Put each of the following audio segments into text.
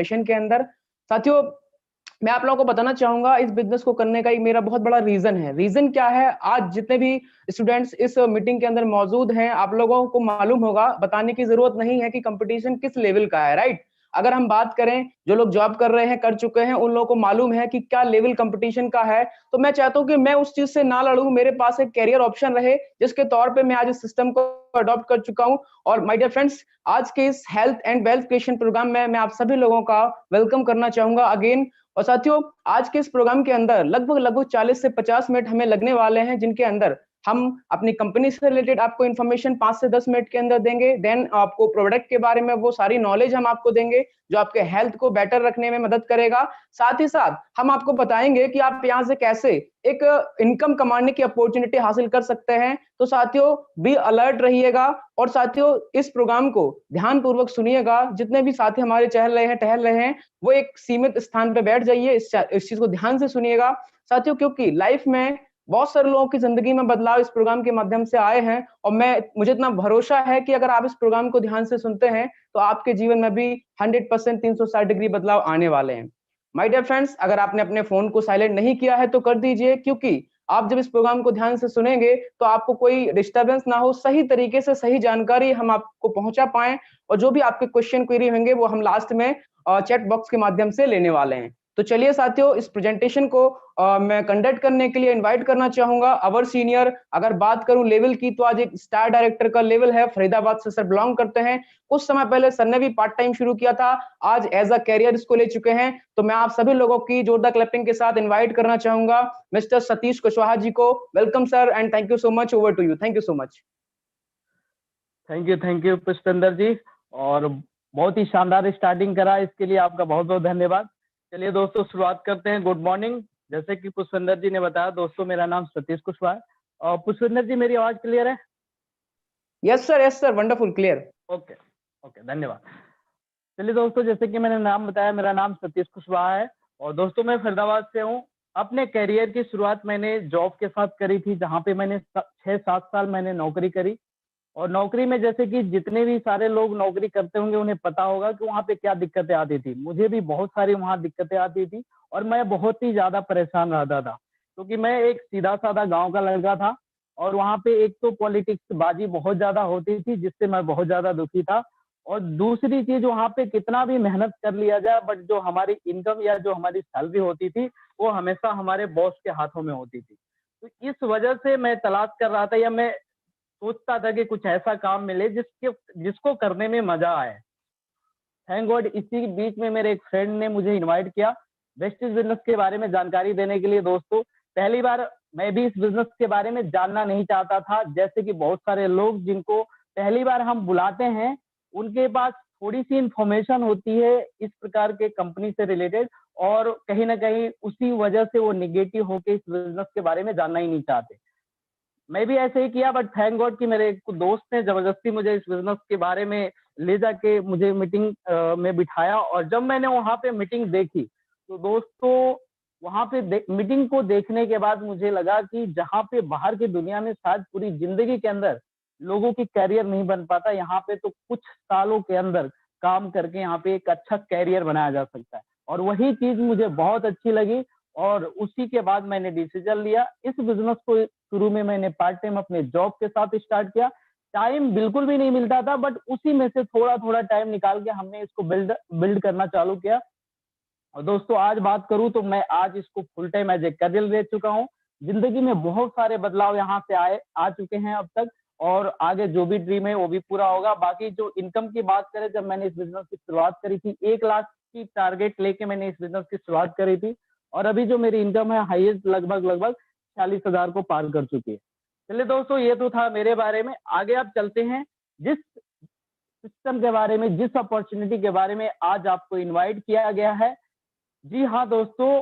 Session के अंदर। साथियों, मैं आप लोगों को बताना चाहूँगा इस बिज़नेस को करने का एक मेरा बहुत बड़ा रीज़न है। रीज़न क्या है? आज जितने भी स्टूडेंट्स इस मीटिंग के अंदर मौजूद हैं, आप लोगों को मालूम होगा, बताने की ज़रूरत नहीं है कि कॉम्पिटिशन किस लेवल का है, राइट? अगर हम बात करें, जो लोग जॉब कर रहे हैं, कर चुके हैं, उन लोगों को मालूम है कि क्या लेवल कॉम्पिटिशन का है। तो मैं चाहता हूँ कि मैं उस चीज़ से ना लड़ूँ, मेरे पास एक करियर ऑप्शन रहे, जिसके तौर पे मैं आज इस सिस्टम को अडॉप्ट कर चुका हूँ। और माय डियर फ्रेंड्स, आज के इस health and wealth creation programme में मैं आप सभी लोगों का वेलकम करना चाहूँगा अगेन। और साथियों, आज के इस प्रोग्राम के अंदर लगभग 40 से 50 मिनट हमें लगने वाले हैं, जिनके अंदर हम अपनी कंपनी से रिलेटेड आपको इन्फॉर्मेशन 5 से 10 मिनट के अंदर देंगे। देन आपको प्रोडक्ट के बारे में वो सारी नॉलेज हम आपको देंगे, जो आपके हेल्थ को बेटर रखने में मदद करेगा। साथ ही साथ हम आपको बताएँगे कि आप यहाँ से कैसे एक इनकम कमाने की अपॉर्च्युनिटी हासिल कर सकते हैं। तो साथियों, बी अलर्ट रहिएगा और साथियों, इस प्रोग्राम को ध्यानपूर्वक सुनिएगा। जितने भी साथी हमारे चहल रहे हैं, टहल रहे हैं, वो एक सीमित स्थान पे बैठ जाइए, इस चीज़ को ध्यान से सुनिएगा। साथियों, क्योंकि लाइफ में बहुत सारे लोगों की ज़िंदगी में बदलाव इस प्रोग्राम के माध्यम से आए हैं और मुझे इतना भरोसा है कि अगर आप इस प्रोग्राम को ध्यान से सुनते हैं, तो आपके जीवन में भी 100% 360 डिग्री बदलाव आने वाले हैं। माय डियर फ्रेंड्स, अगर आपने अपने फ़ोन को साइलेंट नहीं किया है, तो कर दीजिए, क्योंकि आप जब इस प्रोग्राम को ध्यान से सुनेंगे, तो आपको कोई डिस्टर्बेंस ना हो, सही तरीके से सही जानकारी हम आपको पहुँचा पाएँ और जो भी आपके क्वेश्चन क्वेरी होंगे, वो हम लास्ट में चैट बॉक्स के माध्यम से लेने वाले हैं। तो चलिए साथियों, इस प्रेजेंटेशन को मैं कंडक्ट करने के लिए इनवाइट करना चाहूँगा अवर सीनियर। अगर बात करूँ लेवल की, तो आज एक स्टार डायरेक्टर का लेवल है, फरीदाबाद से सर बिलॉन्ग करते हैं। कुछ समय पहले सर ने भी पार्ट टाइम शुरू किया था, आज एज़ अ करियर इसको ले चुके हैं। तो मैं आप सभी लोगों की जोरदार क्लैपिंग के साथ इनवाइट करना चाहूँगा मिस्टर सतीश कुशवाहा जी को। Welcome sir and thank you so much, over to you. Thank you so much. Thank you Pushpendra ji. और बहुत ही शानदार स्टार्टिंग करा, इसके लिए आपका बहुत बहुत धन्यवाद। चलिए दोस्तों, शुरुआत करते हैं। Good morning. जैसे कि पुष्पेंद्र जी ने बताया, दोस्तों मेरा नाम सतीश कुशवाहा है। और पुष्पेंद्र जी, मेरी आवाज क्लियर है? Yes sir, wonderful, clear. Okay okay, धन्यवाद। चलिए दोस्तों, जैसे कि मैंने नाम बताया, मेरा नाम सतीश कुशवाहा है और दोस्तों मैं फरीदाबाद से हूँ। अपने करियर की शुरुआत मैंने जॉब के साथ करी थी, जहाँ पे मैंने 6-7 साल मैंने नौकरी करी। और नौकरी में जैसे कि जितने भी सारे लोग नौकरी करते होंगे, उन्हें पता होगा कि वहाँ पे क्या दिक्कतें आती थी। मुझे भी बहुत सारी वहाँ दिक्कतें आती थी और मैं बहुत ही ज्यादा परेशान रहता था, क्योंकि मैं एक सीधा साधा गांव का लड़का था और वहाँ पे एक तो पॉलिटिक्स बाजी बहुत ज्यादा होती थी, जिससे मैं बहुत ज्यादा दुखी था। और दूसरी चीज, वहाँ पे कितना भी मेहनत कर लिया जाए, बट जो हमारी इनकम या जो हमारी सैलरी होती थी, वो हमेशा हमारे बॉस के हाथों में होती थी। तो इस वजह से मैं तलाश कर रहा था, या मैं सोचता था कि कुछ ऐसा काम मिले जिसको करने में मजा आए। थैंक गॉड, इसी बीच में मेरे एक फ्रेंड ने मुझे इनवाइट किया वेस्टेज बिजनेस के बारे में जानकारी देने के लिए। दोस्तों, पहली बार मैं भी इस बिजनेस के बारे में जानना नहीं चाहता था। जैसे कि बहुत सारे लोग जिनको पहली बार हम बुलाते हैं, उनके पास थोड़ी सी इंफॉर्मेशन होती है इस प्रकार के कंपनी से रिलेटेड, और कहीं ना कहीं उसी वजह से वो निगेटिव होकर इस बिजनेस के बारे में जानना ही नहीं चाहते। मैं भी ऐसे ही किया, बट थैंक गॉड कि मेरे एक दोस्त ने जबरदस्ती मुझे इस बिजनेस के बारे में ले जाके मुझे मीटिंग में बिठाया। और जब मैंने वहां पे मीटिंग देखी, तो दोस्तों वहां पे मीटिंग को देखने के बाद मुझे लगा कि जहाँ पे बाहर की दुनिया में शायद पूरी जिंदगी के अंदर लोगों की कैरियर नहीं बन पाता, यहाँ पे तो कुछ सालों के अंदर काम करके यहाँ पे एक अच्छा कैरियर बनाया जा सकता है। और वही चीज मुझे बहुत अच्छी लगी और उसी के बाद मैंने डिसीजन लिया। इस बिजनेस को शुरू में मैंने पार्ट टाइम अपने जॉब के साथ स्टार्ट किया। टाइम बिल्कुल भी नहीं मिलता था, बट उसी में से थोड़ा थोड़ा टाइम निकाल के हमने इसको बिल्ड करना चालू किया। और दोस्तों, आज बात करूं तो मैं आज इसको full time as a career ले चुका हूं। जिंदगी में बहुत सारे बदलाव यहाँ से आ चुके हैं अब तक, और आगे जो भी ड्रीम है वो भी पूरा होगा। बाकी जो इनकम की बात करें, जब मैंने इस बिजनेस की शुरुआत करी थी, 1 लाख की टारगेट लेके मैंने इस बिजनेस की शुरुआत करी थी, और अभी जो मेरी इनकम है हाईएस्ट लगभग 40,000 को पार कर चुकी है। चलिए दोस्तों, ये तो था मेरे बारे में। आगे आप चलते हैं। जिस सिस्टम के बारे में, जिस अपॉर्चुनिटी के बारे में आज आपको इनवाइट किया गया है, जी हाँ दोस्तों,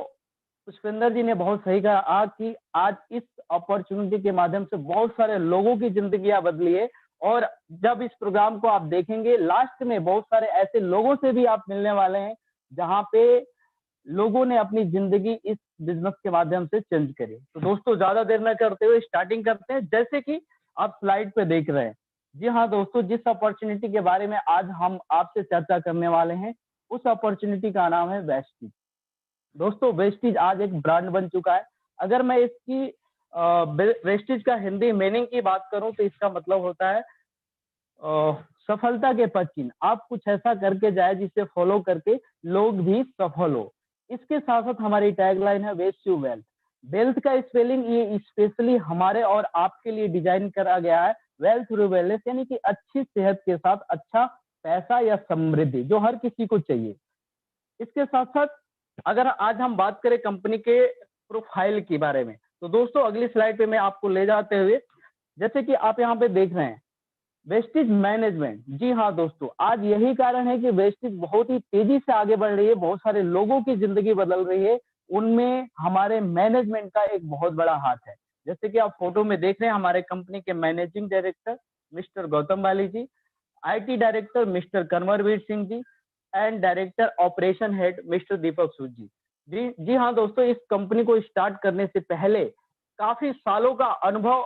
पुष्पेंद्र जी ने बहुत सही कहा कि आज इस अपॉर्चुनिटी के माध्यम से बहुत सारे लोगों की जिंदगियां बदली है। और जब इस प्रोग्राम को आप देखेंगे, लास्ट में बहुत सारे ऐसे लोगों से भी आप मिलने वाले हैं, जहां पे लोगों ने अपनी जिंदगी इस बिजनेस के माध्यम से चेंज करी। तो दोस्तों, ज्यादा देर न करते हुए स्टार्टिंग करते हैं। जैसे कि आप स्लाइड पे देख रहे हैं, जी हाँ दोस्तों, जिस अपॉर्चुनिटी के बारे में आज हम आपसे चर्चा करने वाले हैं, उस अपॉर्चुनिटी का नाम है वेस्टीज। दोस्तों वेस्टीज आज एक ब्रांड बन चुका है। अगर मैं इसकी वेस्टीज का हिंदी मीनिंग की बात करूं तो इसका मतलब होता है सफलता के पद चिन्ह। आप कुछ ऐसा करके जाए जिसे फॉलो करके लोग भी सफल हो। इसके साथ साथ हमारी टैगलाइन है वेस्ट टू वेल्थ। वेल्थ का स्पेलिंग ये स्पेशली हमारे और आपके लिए डिजाइन करा गया है, वेल्थ थ्रू वेलनेस, यानी कि अच्छी सेहत के साथ अच्छा पैसा या समृद्धि जो हर किसी को चाहिए। इसके साथ साथ अगर आज हम बात करें कंपनी के प्रोफाइल के बारे में, तो दोस्तों अगली स्लाइड पे मैं आपको ले जाते हुए, जैसे कि आप यहाँ पे देख रहे हैं वेस्टेज मैनेजमेंट। जी हाँ दोस्तों, आज यही कारण है कि वेस्टेज बहुत ही तेजी से आगे बढ़ रही है, बहुत सारे लोगों की जिंदगी बदल रही है, उनमें हमारे मैनेजमेंट का एक बहुत बड़ा हाथ है। जैसे कि आप फोटो में देख रहे हैं हमारे कंपनी के managing director mister Gautam Bali ji, IT director mister Kanwarveer Singh ji and director operation head mister Deepak Sood ji. जी हाँ दोस्तों, इस कंपनी को स्टार्ट करने से पहले काफी सालों का अनुभव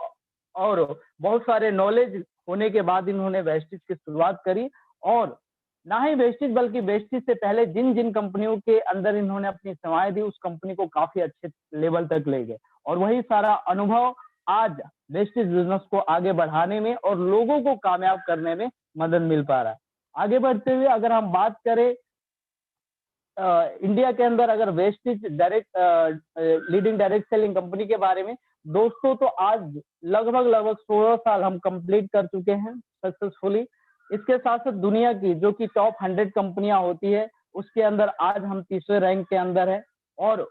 और बहुत सारे नॉलेज होने के बाद इन्होंने वेस्टेज की शुरुआत करी। और ना ही वेस्टेज बल्कि वेस्टेज से पहले जिन जिन कंपनियों के अंदर इन्होंने अपनी सेवाएं दी उस कंपनी को काफी अच्छे लेवल तक ले गए, और वही सारा अनुभव आज वेस्टेज बिजनेस को आगे बढ़ाने में और लोगों को कामयाब करने में मदद मिल पा रहा है। आगे बढ़ते हुए अगर हम बात करें इंडिया के अंदर अगर wastage direct leading direct selling company के बारे में दोस्तों, तो आज लगभग 16 साल हम कंप्लीट कर चुके हैं सक्सेसफुली। इसके साथ साथ दुनिया की जो कि टॉप 100 कंपनियां होती है उसके अंदर आज हम तीसरे रैंक के अंदर है। और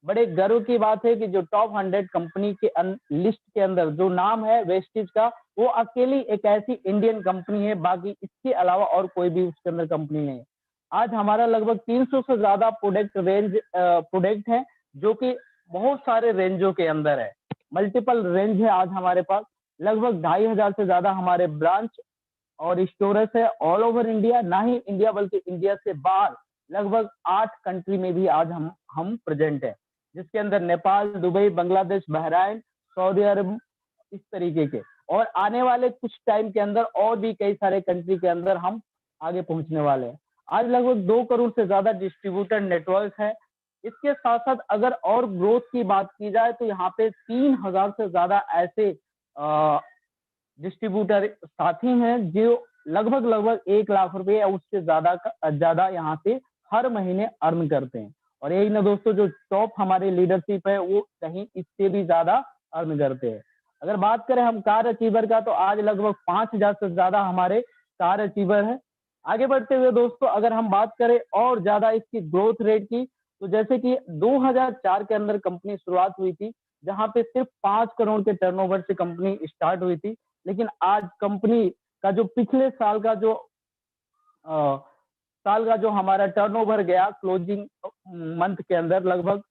बड़े गर्व की बात है कि जो टॉप 100 कंपनी के लिस्ट के अंदर जो नाम है वेस्टेज का, वो अकेली एक ऐसी इंडियन कंपनी है, बाकी इसके अलावा और कोई भी उसके अंदर कंपनी नहीं है। आज हमारा लगभग 300 से ज्यादा प्रोडक्ट है जो कि बहुत सारे रेंजों के अंदर है, मल्टीपल रेंज है। आज हमारे पास लगभग 2500 से ज्यादा हमारे ब्रांच और स्टोरेज है ऑल ओवर इंडिया, ना ही इंडिया बल्कि इंडिया से बाहर लगभग 8 कंट्री में भी आज हम प्रेजेंट है, जिसके अंदर नेपाल, दुबई, बांग्लादेश, बहराइन, सऊदी अरब, इस तरीके के। और आने वाले कुछ टाइम के अंदर और भी कई सारे कंट्री के अंदर हम आगे पहुंचने वाले हैं। आज लगभग 2 करोड़ से ज्यादा डिस्ट्रीब्यूटर नेटवर्क है। इसके साथ साथ अगर और ग्रोथ की बात की जाए तो यहाँ पे 3000 से ज्यादा ऐसे डिस्ट्रीब्यूटर साथी हैं जो लगभग 1 लाख रुपए या उससे ज्यादा यहाँ से हर महीने अर्न करते हैं। और यही ना दोस्तों, जो टॉप हमारी लीडरशिप है वो कहीं इससे भी ज्यादा अर्न करते हैं। अगर बात करें हम कार अचीवर का, तो आज लगभग 5000 से ज्यादा हमारे कार अचीवर है। आगे बढ़ते हुए दोस्तों अगर हम बात करें और ज्यादा इसकी ग्रोथ रेट की, तो जैसे कि 2004 के अंदर कंपनी शुरुआत हुई थी, जहां पे सिर्फ 5 करोड़ के टर्नओवर से कंपनी स्टार्ट हुई थी, लेकिन आज कंपनी का जो पिछले साल का जो हमारा टर्नओवर गया क्लोजिंग मंथ के अंदर, लगभग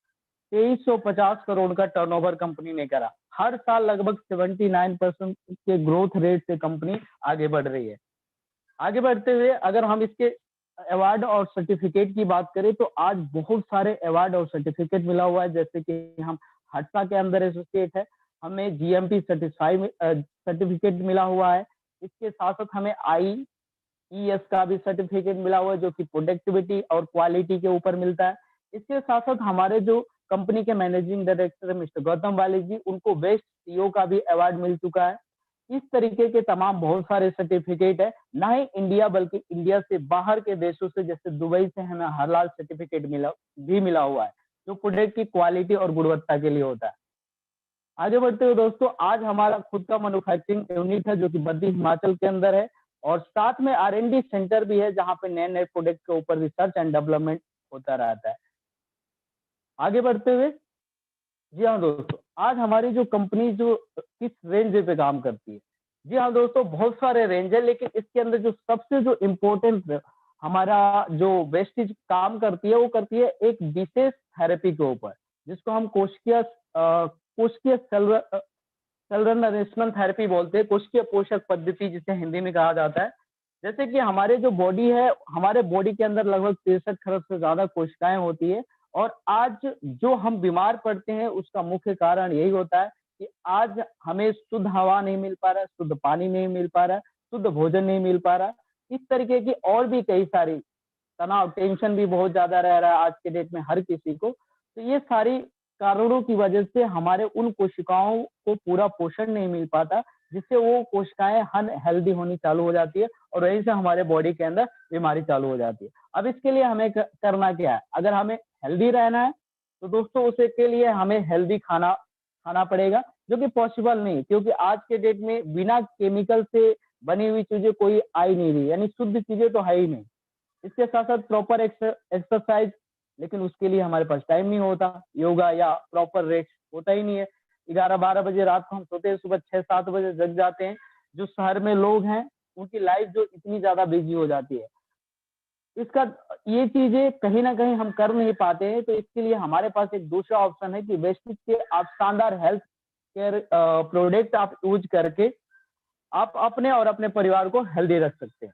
2350 करोड़ का टर्नओवर कंपनी ने करा। हर साल लगभग 79% के ग्रोथ रेट से कंपनी आगे बढ़ रही है। आगे बढ़ते हुए अगर हम इसके अवार्ड और सर्टिफिकेट की बात करें, तो आज बहुत सारे अवार्ड और सर्टिफिकेट मिला हुआ है। जैसे कि हम हट्सा के अंदर एसोसिएट है, हमें जीएमपी सर्टिफिकेट मिला हुआ है। इसके साथ साथ हमें IES का भी सर्टिफिकेट मिला हुआ है जो कि प्रोडक्टिविटी और क्वालिटी के ऊपर मिलता है। इसके साथ साथ हमारे जो कंपनी के managing director mister Gautam Bali जी, उनको बेस्ट CEO का भी अवार्ड मिल चुका है। इस तरीके के तमाम बहुत सारे सर्टिफिकेट है, ना ही इंडिया बल्कि इंडिया से बाहर के देशों से, जैसे दुबई से हमें हलाल सर्टिफिकेट मिला हुआ है जो प्रोडक्ट की क्वालिटी और गुणवत्ता के लिए होता है। आगे बढ़ते हुए दोस्तों, आज हमारा खुद का मैन्युफैक्चरिंग यूनिट है जो कि बद्दी हिमाचल के अंदर है, और साथ में R&D सेंटर भी है जहां पे नए नए प्रोडक्ट के ऊपर रिसर्च एंड डेवलपमेंट होता रहता है। आगे बढ़ते हुए, जी हाँ दोस्तों, आज हमारी जो कंपनी जो किस रेंज पे काम करती है, जी हाँ दोस्तों, बहुत सारे रेंज है, लेकिन इसके अंदर जो सबसे जो इम्पोर्टेंट हमारा जो वेस्टेज काम करती है वो करती है एक विशेष थेरेपी के ऊपर, जिसको हम कोशिकीय सेलुलर नरिशमेंट थेरेपी बोलते हैं, कोशिकीय पोषक पद्धति जिसे हिंदी में कहा जाता है। जैसे कि हमारे जो बॉडी है, हमारे बॉडी के अंदर लगभग 63 खरब से ज्यादा कोशिकाएं होती है, और आज जो हम बीमार पड़ते हैं उसका मुख्य कारण यही होता है कि आज हमें शुद्ध हवा नहीं मिल पा रहा है, शुद्ध पानी नहीं मिल पा रहा है, शुद्ध भोजन नहीं मिल पा रहा है। इस तरीके की और भी कई सारी तनाव, टेंशन भी बहुत ज्यादा रह रहा है आज के डेट में हर किसी को। तो ये सारी कारणों की वजह से हमारे उन कोशिकाओं को पूरा पोषण नहीं मिल पाता, जिससे वो कोशिकाएं अनहेल्दी होनी चालू हो जाती है और वहीं से हमारे बॉडी के अंदर बीमारी चालू हो जाती है। अब इसके लिए हमें करना क्या है? अगर हमें हेल्दी रहना है तो दोस्तों उसे के लिए हमें हेल्दी खाना खाना पड़ेगा, जो कि पॉसिबल नहीं, क्योंकि आज के डेट में बिना केमिकल से बनी हुई चीजें कोई आ ही नहीं रही, यानी शुद्ध चीजें तो है ही नहीं। इसके साथ साथ प्रॉपर एक्सरसाइज, लेकिन उसके लिए हमारे पास टाइम नहीं होता। योगा या प्रॉपर रेस्ट होता ही नहीं है। 11-12 बजे रात को हम सोते हैं, सुबह 6-7 बजे जग जाते हैं। जो शहर में लोग हैं उनकी लाइफ जो इतनी ज्यादा बिजी हो जाती है, इसका ये चीजें कहीं ना कहीं हम कर नहीं पाते हैं। तो इसके लिए हमारे पास एक दूसरा ऑप्शन है कि वेस्टिज के आप शानदार हेल्थ केयर प्रोडक्ट आप यूज करके आप अपने और अपने परिवार को हेल्दी रख सकते हैं।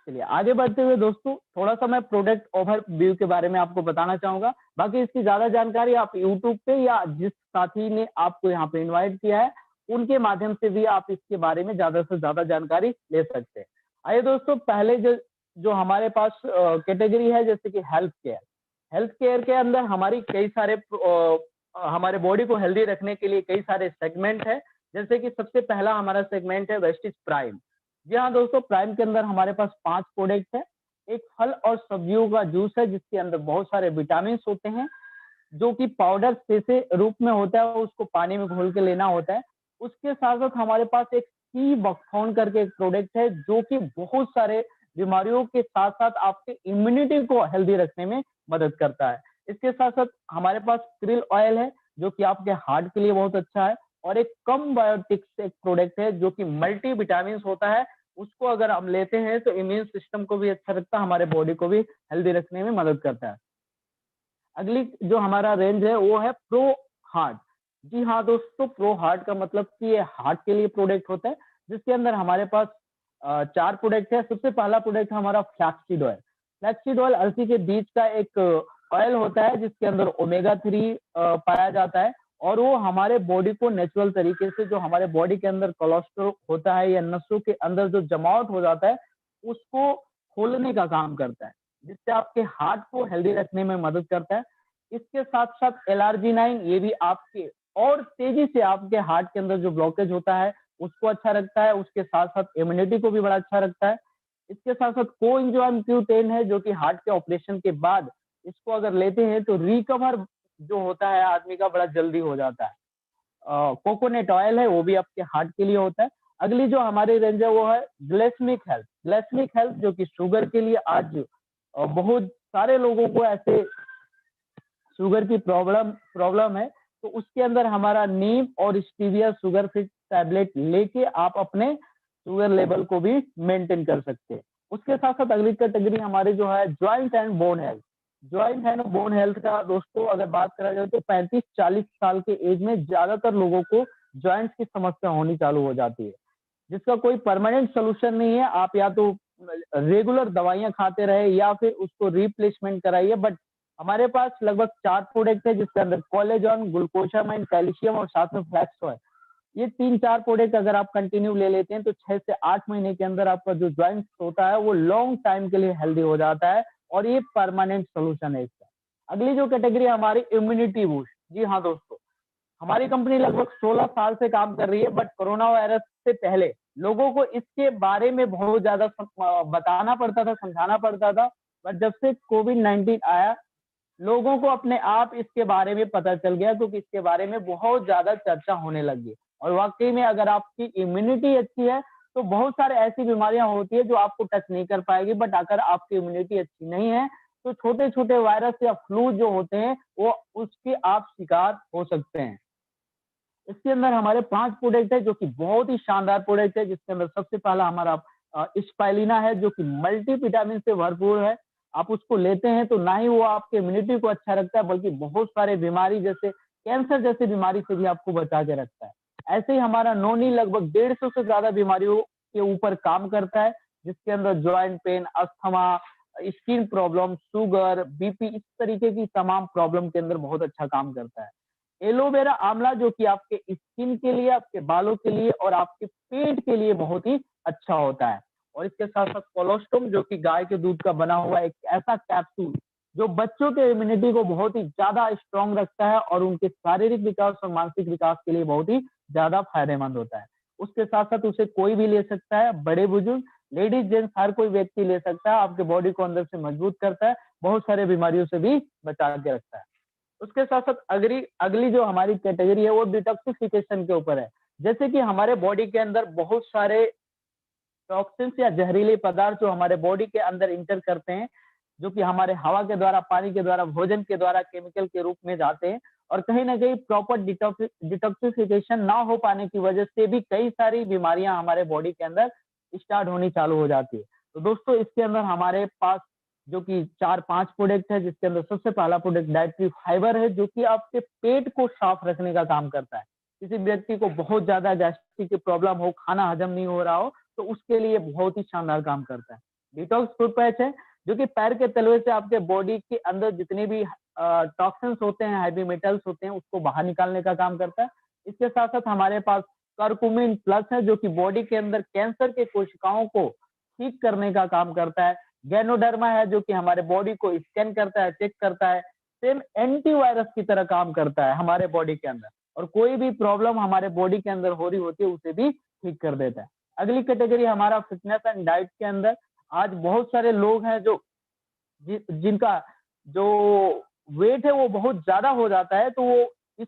चलिए आगे बढ़ते हुए दोस्तों, थोड़ा सा मैं प्रोडक्ट ओवरव्यू के बारे में आपको बताना चाहूंगा। बाकी इसकी ज्यादा जानकारी आप यूट्यूब पे या जिस साथी ने आपको यहाँ पे इनवाइट किया है उनके माध्यम से भी आप इसके बारे में ज्यादा से ज्यादा जानकारी ले सकते हैं। आइए दोस्तों, पहले जो जो हमारे पास कैटेगरी है, जैसे कि हेल्थ केयर। हेल्थ केयर के अंदर हमारी कई सारे हमारे बॉडी को हेल्दी रखने के लिए कई सारे सेगमेंट है। जैसे कि सबसे पहला हमारा सेगमेंट है वेस्टिज प्राइम। जी हाँ दोस्तों, प्राइम के अंदर हमारे पास 5 प्रोडक्ट है। एक फल और सब्जियों का जूस है जिसके अंदर बहुत सारे विटामिन होते हैं, जो कि पाउडर जैसे रूप में होता है, उसको पानी में घोल के लेना होता है। उसके साथ साथ हमारे पास एक सी बकथॉर्न करके एक प्रोडक्ट है, जो कि बहुत सारे बीमारियों के साथ साथ आपके इम्यूनिटी को हेल्दी रखने में मदद करता है। इसके साथ साथ हमारे पास क्रिल ऑयल है, जो कि आपके हार्ट के लिए बहुत अच्छा है। और एक कम बायोटिक्स एक प्रोडक्ट है, जो कि मल्टी विटामिन होता है। उसको अगर हम लेते हैं तो इम्यून सिस्टम को भी अच्छा रखता है, हमारे बॉडी को भी हेल्दी रखने में मदद करता है। अगली जो हमारा रेंज है वो है प्रो हार्ट। जी हाँ दोस्तों, प्रो हार्ट का मतलब कि ये हार्ट के लिए प्रोडक्ट होता है, जिसके अंदर हमारे पास 4 प्रोडक्ट है। सबसे पहला प्रोडक्ट हमारा फ्लैक्सीड ऑयल। फ्लैक्सीड ऑयल अलसी के बीज का एक ऑयल होता है, जिसके अंदर ओमेगा 3 पाया जाता है। और वो हमारे बॉडी को नेचुरल तरीके से, जो हमारे बॉडी के अंदर कोलेस्ट्रॉल होता है या नसों के अंदर जो जमावट हो जाता है, उसको खोलने का काम करता है, जिससे आपके हार्ट को हेल्दी रखने में मदद करता है। इसके साथ साथ एलआरजी9, ये भी आपके और तेजी से आपके हार्ट के अंदर जो ब्लॉकेज होता है उसको अच्छा रखता है। उसके साथ साथ इम्यूनिटी को भी बड़ा अच्छा रखता है। इसके साथ साथ कोएंजाइम Q10 है, जो कि हार्ट के ऑपरेशन के बाद इसको अगर लेते हैं तो रिकवर जो होता है आदमी का बड़ा जल्दी हो जाता है। कोकोनट ऑयल है, वो भी आपके हार्ट के लिए होता है। अगली जो हमारी रेंज है वो है ग्लाइसेमिक हेल्थ। ग्लाइसेमिक हेल्थ जो कि शुगर के लिए आज बहुत सारे लोगों को ऐसे शुगर की प्रॉब्लम है, तो उसके अंदर हमारा नीम और स्टीविया शुगर फ्री टैबलेट लेके आप अपने शुगर लेवल को भी मेंटेन कर सकते हैं। उसके साथ साथ अगली कैटेगरी हमारी जो है joint and bone health. Joint and bone health का दोस्तों अगर बात करा जाए तो 35-40 साल के एज में ज्यादातर लोगों को जॉइंट्स की समस्या होनी चालू हो जाती है, जिसका कोई परमानेंट सोल्यूशन नहीं है। आप या तो रेगुलर दवाइयां खाते रहे या फिर उसको रिप्लेसमेंट कराइए। बट हमारे पास लगभग 4 प्रोडक्ट है, जिसके अंदर कोलेजन, ग्लूकोसामाइन, कैल्शियम और साथ में फ्लैक्स ऑयल। ये 3-4 प्रोडक्ट अगर आप कंटिन्यू ले लेते हैं तो 6 से 8 महीने के अंदर आपका जो जॉइंट होता है वो लॉन्ग टाइम के लिए हेल्दी हो जाता है, और ये परमानेंट सोल्यूशन है इसका। अगली जो कैटेगरी है हमारी इम्यूनिटी बूस्ट। जी हाँ दोस्तों, हमारी कंपनी लगभग 16 साल से काम कर रही है, बट कोरोना वायरस से पहले लोगों को इसके बारे में बहुत ज्यादा बताना पड़ता था, समझाना पड़ता था। बट जब से कोविड-19 आया, लोगों को अपने आप इसके बारे में पता चल गया, क्योंकि इसके बारे में बहुत ज्यादा चर्चा होने लगी। और वाकई में अगर आपकी इम्यूनिटी अच्छी है तो बहुत सारे ऐसी बीमारियां होती है जो आपको टच नहीं कर पाएगी। बट अगर आपकी इम्यूनिटी अच्छी नहीं है तो छोटे छोटे वायरस या फ्लू जो होते हैं वो उसके आप शिकार हो सकते हैं। इसके अंदर हमारे 5 प्रोडक्ट है, जो कि बहुत ही शानदार प्रोडक्ट है। जिसके अंदर सबसे पहला हमारा स्पाइलिना है, जो कि मल्टी विटामिन से भरपूर है। आप उसको लेते हैं तो ना ही वो आपके इम्यूनिटी को अच्छा रखता है, बल्कि बहुत सारे बीमारी जैसे कैंसर जैसी बीमारी से भी आपको बचा के रखता है। ऐसे ही हमारा नोनी लगभग 150 से ज्यादा बीमारियों के ऊपर काम करता है, जिसके अंदर joint pain, asthma, skin problem, sugar, BP, इस तरीके की तमाम प्रॉब्लम के अंदर बहुत अच्छा काम करता है। एलोवेरा आंवला, जो कि आपके स्किन के लिए, आपके बालों के लिए और आपके पेट के लिए बहुत ही अच्छा होता है। और इसके साथ साथ कोलोस्टोम जो कि गाय के दूध का बना हुआ एक ऐसा कैप्सूल जो बच्चों के इम्यूनिटी को बहुत ही ज्यादा स्ट्रांग रखता है और उनके शारीरिक विकास और मानसिक विकास के लिए बहुत ही ज्यादा फायदेमंद होता है। उसके साथ साथ उसे कोई भी ले सकता है, बड़े बुजुर्ग, लेडीज जेंट्स, हर कोई व्यक्ति ले सकता है। आपके बॉडी को अंदर से मजबूत करता है, बहुत सारे बीमारियों से भी बचा के रखता है। उसके साथ साथ अगली जो हमारी कैटेगरी है वो डिटॉक्सिफिकेशन के ऊपर है। जैसे कि हमारे बॉडी के अंदर बहुत सारे टॉक्सिन्स या जहरीले पदार्थ जो हमारे बॉडी के अंदर इंटर करते हैं, जो कि हमारे हवा के द्वारा, पानी के द्वारा, भोजन के द्वारा केमिकल के रूप में जाते हैं और कहीं ना कहीं प्रॉपर डिटॉक्सिफिकेशन ना हो पाने की वजह से भी कई सारी बीमारियां हमारे बॉडी के अंदर स्टार्ट होनी चालू हो जाती है। तो दोस्तों इसके अंदर हमारे पास जो कि 4-5 प्रोडक्ट है, जिसके अंदर सबसे पहला प्रोडक्ट डाइटरी फाइबर है, जो कि आपके पेट को साफ रखने का काम करता है। किसी व्यक्ति को बहुत ज्यादा गैस्ट्रिक की प्रॉब्लम हो, खाना हजम नहीं हो रहा हो, तो उसके लिए बहुत ही शानदार काम करता है। डिटॉक्स फूड पैच है जो कि पैर के तलवे से आपके बॉडी के अंदर जितने भी टॉक्सिन्स होते हैं, हैवी मेटल्स होते हैं, उसको बाहर निकालने का काम करता है। इसके साथ साथ हमारे पास करकुमिन प्लस है जो कि बॉडी के अंदर कैंसर के कोशिकाओं को ठीक करने का काम करता है। गैनोडर्मा है जो कि हमारे बॉडी को स्कैन करता है, चेक करता है, सेम एंटीवायरस की तरह काम करता है हमारे बॉडी के अंदर, और कोई भी प्रॉब्लम हमारे बॉडी के अंदर हो रही होती है उसे भी ठीक कर देता है। अगली कैटेगरी हमारा फिटनेस एंड डाइट के अंदर, आज बहुत सारे लोग हैं जो जिनका जो वेट है वो बहुत ज्यादा हो जाता है, तो वो इस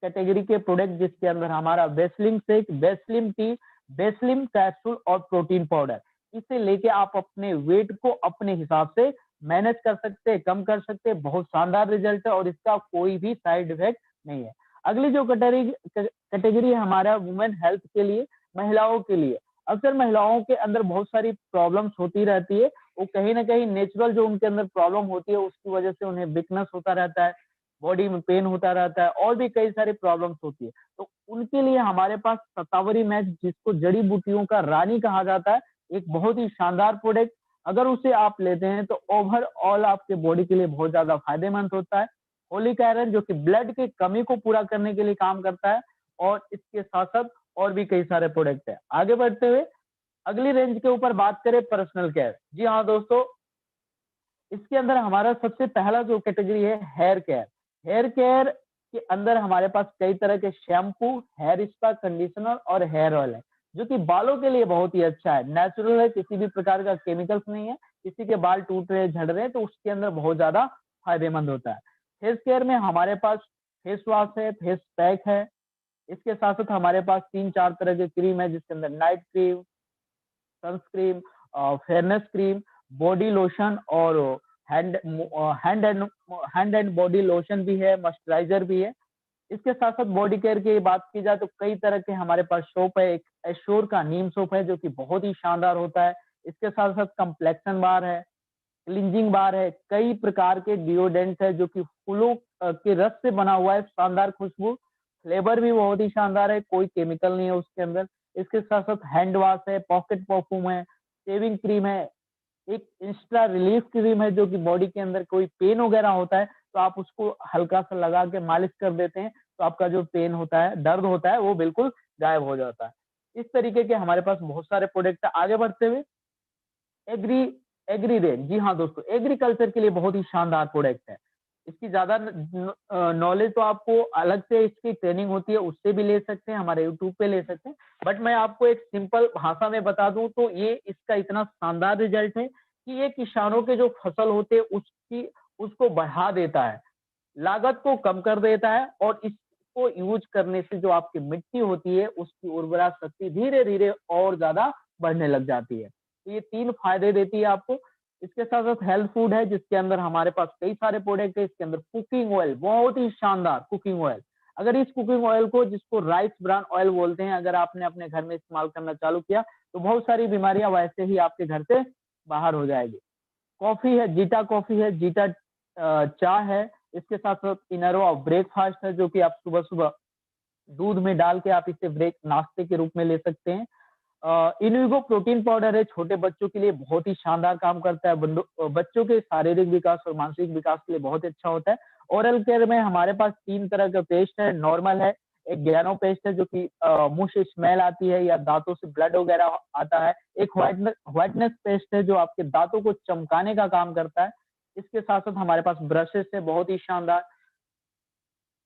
कैटेगरी के प्रोडक्ट जिसके अंदर हमारा बेस्लिम शेक, बेस्लिम टी, बेस्लिम कैप्सूल और प्रोटीन पाउडर, इसे लेके आप अपने वेट को अपने हिसाब से मैनेज कर सकते हैं, कम कर सकते हैं। बहुत शानदार रिजल्ट है और इसका कोई भी साइड इफेक्ट नहीं है। अगली जो कैटेगरी है हमारा वुमेन हेल्थ के लिए, महिलाओं के लिए। अक्सर महिलाओं के अंदर बहुत सारी प्रॉब्लम्स होती रहती है, वो कहीं ना कहीं नेचुरल जो उनके अंदर प्रॉब्लम होती है उसकी वजह से उन्हें वीकनेस होता रहता है, बॉडी में पेन होता रहता है और भी कई सारी प्रॉब्लम्स होती है। तो उनके लिए हमारे पास शतावरी मैच, जिसको जड़ी बूटियों का रानी कहा जाता है, एक बहुत ही शानदार प्रोडक्ट, अगर उसे आप लेते हैं तो ओवरऑल आपके बॉडी के लिए बहुत ज्यादा फायदेमंद होता है। होलिक आयरन जो कि ब्लड की कमी को पूरा करने के लिए काम करता है, और इसके साथ साथ और भी कई सारे प्रोडक्ट है। आगे बढ़ते हुए अगली रेंज के ऊपर बात करें, पर्सनल केयर। जी हाँ दोस्तों, इसके अंदर हमारा सबसे पहला जो कैटेगरी है हेयर केयर। हेयर केयर के अंदर हमारे पास कई तरह के शैम्पू, हेयर स्पा, कंडीशनर और हेयर ऑयल है, जो कि बालों के लिए बहुत ही अच्छा है, नेचुरल है, किसी भी प्रकार का केमिकल्स नहीं है। किसी के बाल टूट रहे, झड़ रहे, तो उसके अंदर बहुत ज्यादा फायदेमंद होता है। फेस केयर में हमारे पास फेस वॉश है, फेस पैक है, इसके साथ साथ हमारे पास 3-4 तरह के क्रीम है, जिसके अंदर night cream, sunscreen, fairness cream, body lotion और hand hand and body lotion भी है, मॉइस्चराइजर भी है। इसके साथ साथ बॉडी केयर की बात की जाए तो कई तरह के हमारे पास सोप है। एक एश्योर का नीम सोप है जो कि बहुत ही शानदार होता है। इसके साथ साथ कम्प्लेक्शन बार है, क्लींजिंग बार है, कई प्रकार के डिओडेंट है जो कि फूलों के रस से बना हुआ है, शानदार खुशबू, फ्लेवर भी बहुत ही शानदार है, कोई केमिकल नहीं है उसके अंदर। इसके साथ साथ हैंड वॉश है, पॉकेट परफ्यूम है, शेविंग क्रीम है, एक इंस्टा रिलीफ क्रीम है जो कि बॉडी के अंदर कोई पेन वगैरह होता है तो आप उसको हल्का सा लगा के मालिश कर देते हैं, तो आपका जो पेन होता है, दर्द होता है, वो बिल्कुल गायब हो जाता है। इस तरीके के हमारे पास बहुत सारे प्रोडक्ट है। आगे बढ़ते हुए एग्री एग्री रेंज। जी हाँ दोस्तों, एग्रीकल्चर के लिए बहुत ही शानदार प्रोडक्ट है। इसकी ज्यादा नॉलेज तो आपको अलग से इसकी ट्रेनिंग होती है, उससे भी ले सकते हैं, हमारे यूट्यूब पे ले सकते हैं, बट मैं आपको एक सिंपल भाषा में बता दूं तो ये इसका इतना शानदार रिजल्ट है कि ये किसानों के जो फसल होते हैं उसको बढ़ा देता है, लागत को कम कर देता है, और इसको यूज करने से जो आपकी मिट्टी होती है उसकी उर्वरा शक्ति धीरे धीरे और ज्यादा बढ़ने लग जाती है। तो ये 3 फायदे देती है आपको। इसके साथ साथ हेल्थ फूड है जिसके अंदर हमारे पास कई सारे प्रोडक्ट है। इसके अंदर कुकिंग ऑयल, बहुत ही शानदार कुकिंग ऑयल। अगर इस कुकिंग ऑयल को, जिसको राइस ब्रान ऑयल बोलते हैं, अगर आपने अपने घर में इस्तेमाल करना चालू किया तो बहुत सारी बीमारियां वैसे ही आपके घर से बाहर हो जाएगी। कॉफी है, जीटा कॉफी है, जीटा चाय है। इसके साथ साथ इनरवा ब्रेकफास्ट है जो कि आप सुबह सुबह दूध में डाल के आप इसे ब्रेक नाश्ते के रूप में ले सकते हैं। इनविगो प्रोटीन पाउडर है, छोटे बच्चों के लिए बहुत ही शानदार काम करता है, बच्चों के शारीरिक विकास और मानसिक विकास के लिए बहुत अच्छा होता है। ओरल केयर में हमारे पास 3 तरह का पेस्ट है, नॉर्मल है, एक गैनो पेस्ट है जो कि मुंह से स्मेल आती है या दांतों से ब्लड वगैरह आता है। एक व्हाइटनेस पेस्ट है जो आपके दांतों को चमकाने का काम करता है। इसके साथ साथ हमारे पास ब्रशेस है बहुत ही शानदार।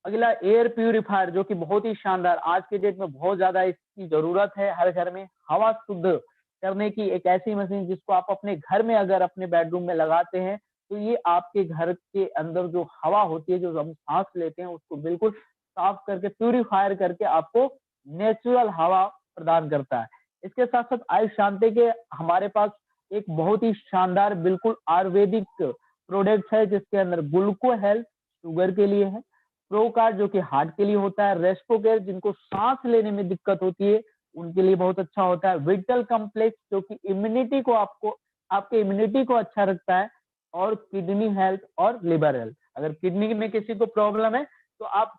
अगला एयर प्यूरिफायर जो कि बहुत ही शानदार, आज के डेट में बहुत ज्यादा इसकी जरूरत है हर घर में। हवा शुद्ध करने की एक ऐसी मशीन जिसको आप अपने घर में अगर अपने बेडरूम में लगाते हैं तो ये आपके घर के अंदर जो हवा होती है, जो हम सांस लेते हैं, उसको बिल्कुल साफ करके प्यूरिफायर करके आपको नेचुरल हवा प्रदान करता है। इसके साथ साथ आयुष शांति के हमारे पास एक बहुत ही शानदार बिल्कुल आयुर्वेदिक प्रोडक्ट है जिसके अंदर ग्लूको हेल्थ शुगर के लिए है, प्रो कार्ड जो कि हार्ट के लिए होता है, रेस्पो केयर जिनको सांस लेने में दिक्कत होती है उनके लिए बहुत अच्छा होता है, विटल कम्प्लेक्स जो कि इम्यूनिटी को आपके इम्यूनिटी को अच्छा रखता है, और किडनी हेल्थ और लिवर हेल्थ। अगर किडनी में किसी को प्रॉब्लम है तो आप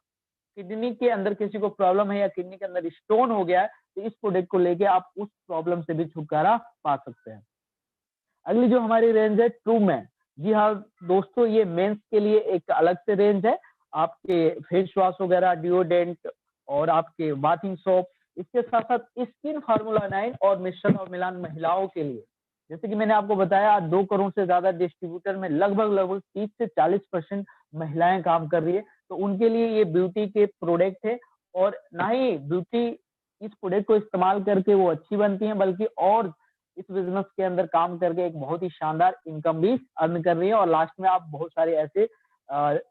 किडनी के अंदर किसी को प्रॉब्लम है या किडनी के अंदर स्टोन हो गया है तो इस प्रोडक्ट को लेके आप उस प्रॉब्लम से भी छुटकारा पा सकते हैं। अगली जो हमारी रेंज है ट्रू मैन। जी हाँ दोस्तों, ये मेंस के लिए एक अलग से रेंज है। आपके फेस वॉश वगैरह, डिओडेंट और आपके बाथिंग सोप, इसके साथ साथ स्किन फार्मूला 9 और मिस्टर और मिलान महिलाओं के लिए। जैसे कि मैंने आपको बताया 2 करोड़ से ज्यादा डिस्ट्रीब्यूटर में लगभग 30 से 40% महिलाएं काम कर रही है, तो उनके लिए ये ब्यूटी के प्रोडक्ट है। और ना ही ब्यूटी इस प्रोडक्ट को इस्तेमाल करके वो अच्छी बनती हैं, बल्कि और इस बिजनेस के अंदर काम करके एक बहुत ही शानदार इनकम भी अर्न कर रही है, और लास्ट में आप बहुत सारे ऐसे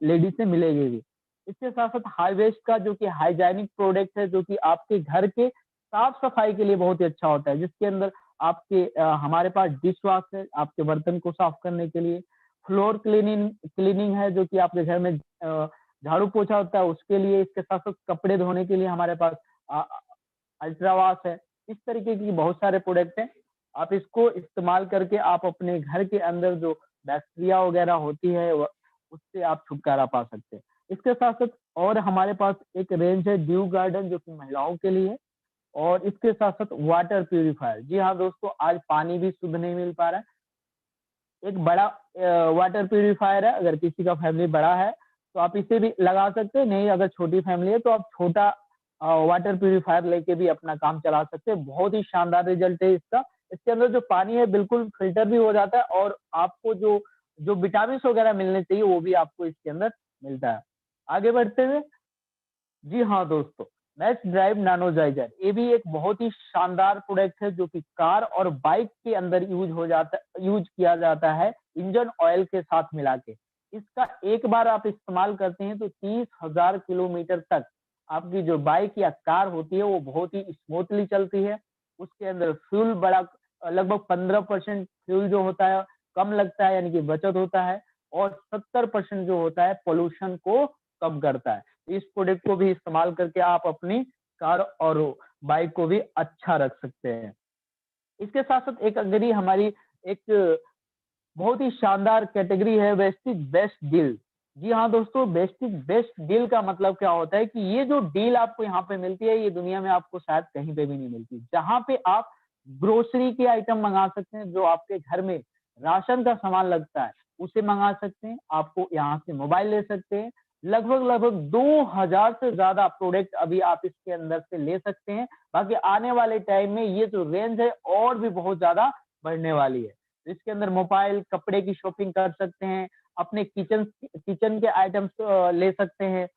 लेडीज से मिलेंगे भी। इसके साथ साथ हाई वेस्ट का जो कि हाइजेनिक प्रोडक्ट है, जो कि आपके घर के साफ सफाई के लिए बहुत ही अच्छा होता है, जिसके अंदर आपके हमारे पास डिश वॉश है आपके बर्तन को साफ करने के लिए, फ्लोर क्लीनिंग है जो कि आपके घर में झाड़ू पोछा होता है उसके लिए, इसके साथ साथ कपड़े धोने के लिए हमारे पास अल्ट्रा वॉश है। इस तरीके की बहुत सारे प्रोडक्ट हैं, आप इसको इस्तेमाल करके आप अपने घर के अंदर जो बैक्टीरिया वगैरह होती है उससे आप छुटकारा पा सकते हैं। इसके साथ साथ और हमारे पास एक रेंज है ड्यू गार्डन जो कि महिलाओं के लिए, और इसके साथ साथ वाटर प्यूरिफायर। जी हाँ दोस्तों, आज पानी भी शुद्ध नहीं मिल पा रहा है, एक बड़ा वाटर प्यूरिफायर है। अगर किसी का फैमिली बड़ा है तो आप इसे भी लगा सकते हैं, नहीं अगर छोटी फैमिली है तो आप छोटा वाटर प्यूरिफायर लेके भी अपना काम चला सकते हैं। बहुत ही शानदार रिजल्ट है इसका। इसके अंदर जो पानी है बिल्कुल फिल्टर भी हो जाता है, और आपको जो जो विटामिन वगैरह मिलने चाहिए वो भी आपको इसके अंदर मिलता है। आगे बढ़ते हुए, जी हाँ दोस्तों, मैक्स ड्राइव नानोजाइजर, ये भी एक बहुत ही शानदार प्रोडक्ट है जो कि कार और बाइक के अंदर यूज किया जाता है इंजन ऑयल के साथ मिला के। इसका एक बार आप इस्तेमाल करते हैं तो 30,000 किलोमीटर तक आपकी जो बाइक या कार होती है वो बहुत ही स्मूथली चलती है। उसके अंदर फ्यूल बड़ा लगभग 15% फ्यूल जो होता है कम लगता है, यानी कि बचत होता है, और 70% जो होता है पोल्यूशन को कम करता है। इस प्रोडक्ट को भी इस्तेमाल करके आप अपनी कार और बाइक को भी अच्छा रख सकते हैं। इसके साथ साथ एक अगली हमारी एक बहुत ही शानदार कैटेगरी है वेस्टिज बेस्ट डील। जी हाँ दोस्तों, वेस्टिज बेस्ट डील का मतलब क्या होता है कि ये जो डील आपको यहाँ पे मिलती है ये दुनिया में आपको शायद कहीं पे भी नहीं मिलती। जहाँ पे आप ग्रोसरी के आइटम मंगा सकते हैं, जो आपके घर में राशन का सामान लगता है उसे मंगा सकते हैं, आपको यहाँ से मोबाइल ले सकते हैं। लगभग 2000 से ज्यादा प्रोडक्ट अभी आप इसके अंदर से ले सकते हैं। बाकी आने वाले टाइम में ये जो रेंज है और भी बहुत ज्यादा बढ़ने वाली है। इसके अंदर मोबाइल, कपड़े की शॉपिंग कर सकते हैं, अपने किचन के आइटम्स ले सकते हैं,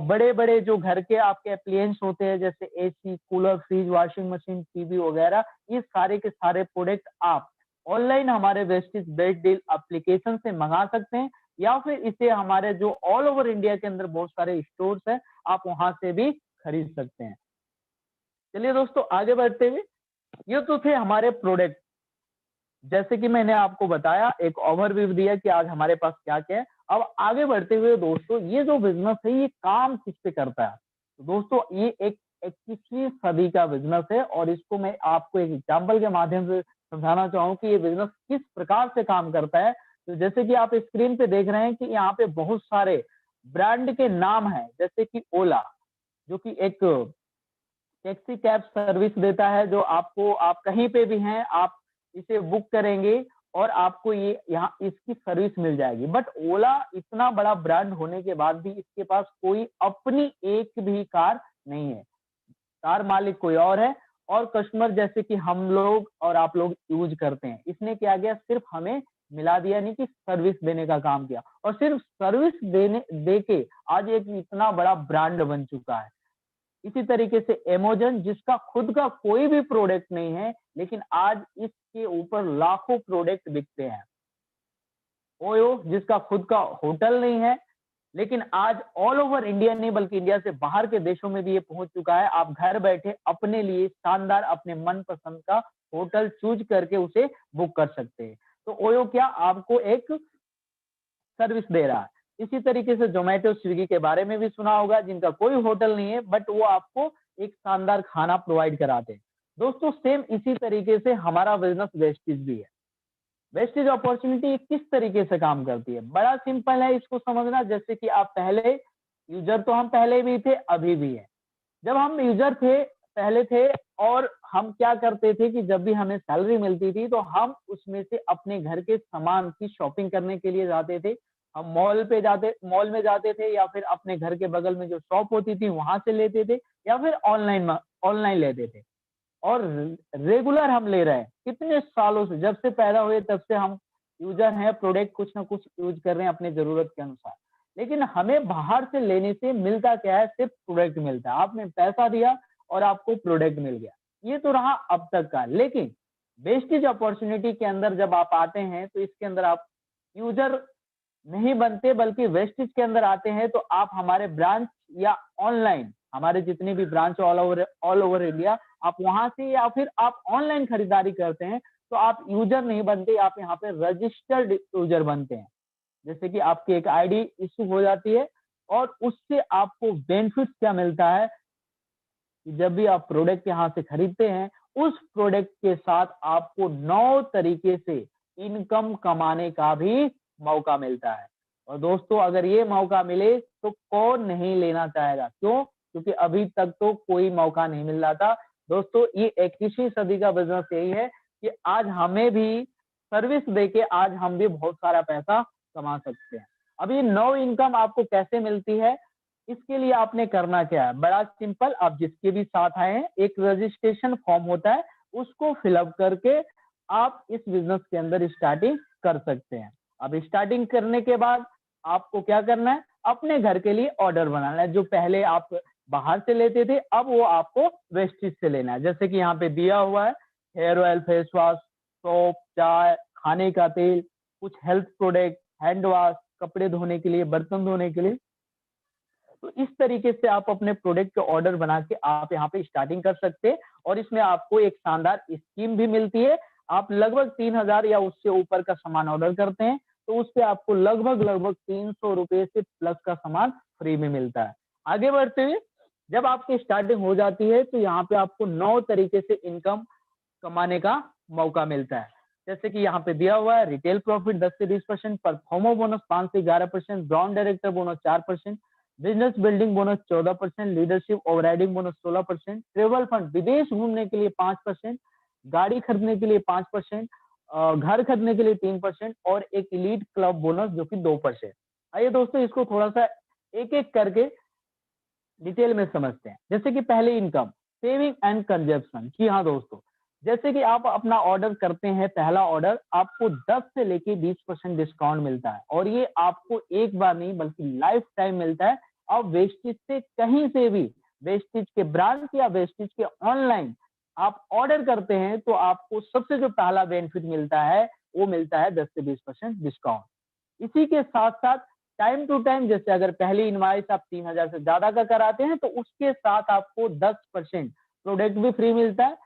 बड़े बड़े जो घर के आपके अप्लायंस होते हैं जैसे AC, cooler, fridge, washing machine, TV वगैरह, ये सारे के सारे प्रोडक्ट आप ऑनलाइन हमारे वेस्टिज बेस्ट डील एप्लीकेशन से मंगा सकते हैं, या फिर इसे हमारे जो ऑल ओवर इंडिया के अंदर बहुत सारे स्टोर्स हैं आप वहां से भी खरीद सकते हैं। चलिए दोस्तों आगे बढ़ते हुए, ये तो थे हमारे प्रोडक्ट। जैसे कि मैंने आपको बताया, एक ओवरव्यू दिया कि आज हमारे पास क्या क्या है। अब आगे बढ़ते हुए दोस्तों, ये जो बिजनेस है ये काम किस पे करता है? तो दोस्तों ये एक 21वीं सदी का बिजनेस है, और इसको मैं आपको एक एग्जाम्पल के माध्यम से समझाना चाहूँ कि ये बिजनेस किस प्रकार से काम करता है। तो जैसे कि आप स्क्रीन पे देख रहे हैं कि यहाँ पे बहुत सारे ब्रांड के नाम है, जैसे कि ओला जो कि एक टैक्सी कैब सर्विस देता है, जो आपको आप कहीं पे भी हैं आप इसे बुक करेंगे और आपको ये यहाँ इसकी सर्विस मिल जाएगी। बट ओला इतना बड़ा ब्रांड होने के बाद भी इसके पास कोई अपनी एक भी कार नहीं है, कार मालिक कोई और है और कस्टमर जैसे कि हम लोग और आप लोग यूज करते हैं। इसने क्या किया, सिर्फ हमें मिला दिया, नहीं कि सर्विस देने का काम किया, और सिर्फ सर्विस देने देके आज एक इतना बड़ा ब्रांड बन चुका है। इसी तरीके से अमेज़न, जिसका खुद का कोई भी प्रोडक्ट नहीं है, लेकिन आज इसके ऊपर लाखों प्रोडक्ट बिकते हैं। ओयो, जिसका खुद का होटल नहीं है, लेकिन आज ऑल ओवर इंडिया नहीं बल्कि इंडिया से बाहर के देशों में भी ये पहुंच चुका है। आप घर बैठे अपने लिए शानदार अपने मनपसंद का होटल चूज करके उसे बुक कर सकते हैं। तो ओयो क्या आपको एक सर्विस दे रहा है। इसी तरीके से ज़ोमैटो, स्विगी के बारे में भी सुना होगा, जिनका कोई होटल नहीं है बट वो आपको एक शानदार खाना प्रोवाइड कराते हैं। दोस्तों सेम इसी तरीके से हमारा बिज़नेस वेस्टेज भी है। वेस्टेज अपॉर्चुनिटी किस तरीके से काम करती है? बड़ा सिंपल है इसको समझना। जैसे कि आप पहले यूज़र, तो हम पहले भी थे, अभी भी है। जब हम यूज़र थे, पहले थे, और हम क्या करते थे कि जब भी हमें सैलरी मिलती थी तो हम उसमें से अपने घर के सामान की शॉपिंग करने के लिए जाते थे। हम मॉल में जाते थे, या फिर अपने घर के बगल में जो शॉप होती थी वहां से लेते थे, या फिर ऑनलाइन लेते थे। और रेगुलर हम ले रहे हैं कितने सालों से, जब से पैदा हुए तब से हम यूजर हैं, प्रोडक्ट कुछ ना कुछ यूज कर रहे हैं अपने जरूरत के अनुसार। लेकिन हमें बाहर से लेने से मिलता क्या है? सिर्फ प्रोडक्ट मिलता है। आपने पैसा दिया और आपको प्रोडक्ट मिल गया। ये तो रहा अब तक का। लेकिन वेस्टेज अपॉर्चुनिटी के अंदर जब आप आते हैं तो इसके अंदर आप यूजर नहीं बनते बल्कि वेस्टेज के अंदर आते हैं। तो आप हमारे ब्रांच या ऑनलाइन, हमारे जितने भी ब्रांच ऑल ओवर इंडिया, आप वहां से या फिर आप ऑनलाइन खरीदारी करते हैं, तो आप यूजर नहीं बनते, आप यहाँ पे रजिस्टर्ड यूजर बनते हैं। जैसे कि आपकी एक आईडी इशू हो जाती है, और उससे आपको बेनिफिट्स क्या मिलता है कि जब भी आप प्रोडक्ट यहाँ से खरीदते हैं, उस प्रोडक्ट के साथ आपको 9 तरीके से इनकम कमाने का भी मौका मिलता है। और दोस्तों अगर ये मौका मिले तो कौन नहीं लेना चाहेगा? क्यों? क्योंकि अभी तक तो कोई मौका नहीं मिल रहा था। दोस्तों ये 21वीं सदी का बिजनेस यही है कि आज हमें भी सर्विस देके आज हम भी बहुत सारा पैसा कमा सकते हैं। अब ये 9 इनकम आपको कैसे मिलती है? इसके लिए आपने करना क्या है? बड़ा सिंपल, आप जिसके भी साथ आए हैं, एक रजिस्ट्रेशन फॉर्म होता है, उसको फिलअप करके आप इस बिजनेस के अंदर स्टार्टिंग कर सकते हैं। अब स्टार्टिंग करने के बाद आपको क्या करना है? अपने घर के लिए ऑर्डर बनाना है। जो पहले आप बाहर से लेते थे, अब वो आपको वेस्टेज से लेना है। जैसे कि यहाँ पे दिया हुआ है, hair oil, face wash, soap, चाय, खाने का तेल, कुछ हेल्थ प्रोडक्ट, हैंड वॉश, कपड़े धोने के लिए, बर्तन धोने के लिए। तो इस तरीके से आप अपने प्रोडक्ट के ऑर्डर बना के आप यहाँ पे स्टार्टिंग कर सकते हैं, और इसमें आपको एक शानदार स्कीम भी मिलती है। आप लगभग 3000 या उससे ऊपर का सामान ऑर्डर करते हैं तो उस पे आपको लगभग 300 रुपए से प्लस का सामान फ्री में मिलता है। आगे बढ़ते हुए जब आपकी स्टार्टिंग हो जाती है तो यहाँ पे आपको 9 तरीके से इनकम कमाने का मौका मिलता है। जैसे कि यहाँ पे दिया हुआ है, रिटेल प्रॉफिट 10 से 20%, परफॉर्मर बोनस 5 से 11%, brand director bonus 4%, business building bonus 14%, leadership overriding bonus 16%, travel fund विदेश घूमने के लिए 5%, गाड़ी खरीदने के लिए 5%, घर खरीदने के लिए 3%, और एक इलीट क्लब बोनस जो कि 2%। आइए दोस्तों इसको थोड़ा सा एक एक करके डिटेल में समझते हैं। जैसे कि पहले इनकम, सेविंग एंड कंजप्शन। जी हाँ दोस्तों, जैसे कि आप अपना ऑर्डर करते हैं, पहला ऑर्डर आपको 10 से लेके 20% डिस्काउंट मिलता है, और ये आपको एक बार नहीं बल्कि लाइफ टाइम मिलता है। आप वेस्टेज से कहीं से भी, वेस्टेज के ब्रांच या वेस्टेज के ऑनलाइन आप ऑर्डर करते हैं तो आपको सबसे जो पहला बेनिफिट मिलता है वो मिलता है 10 से 20% डिस्काउंट। इसी के साथ साथ टाइम टू टाइम, जैसे अगर पहली इनवाइस आप 3000 से ज्यादा का कराते हैं तो उसके साथ आपको 10% प्रोडक्ट भी फ्री मिलता है।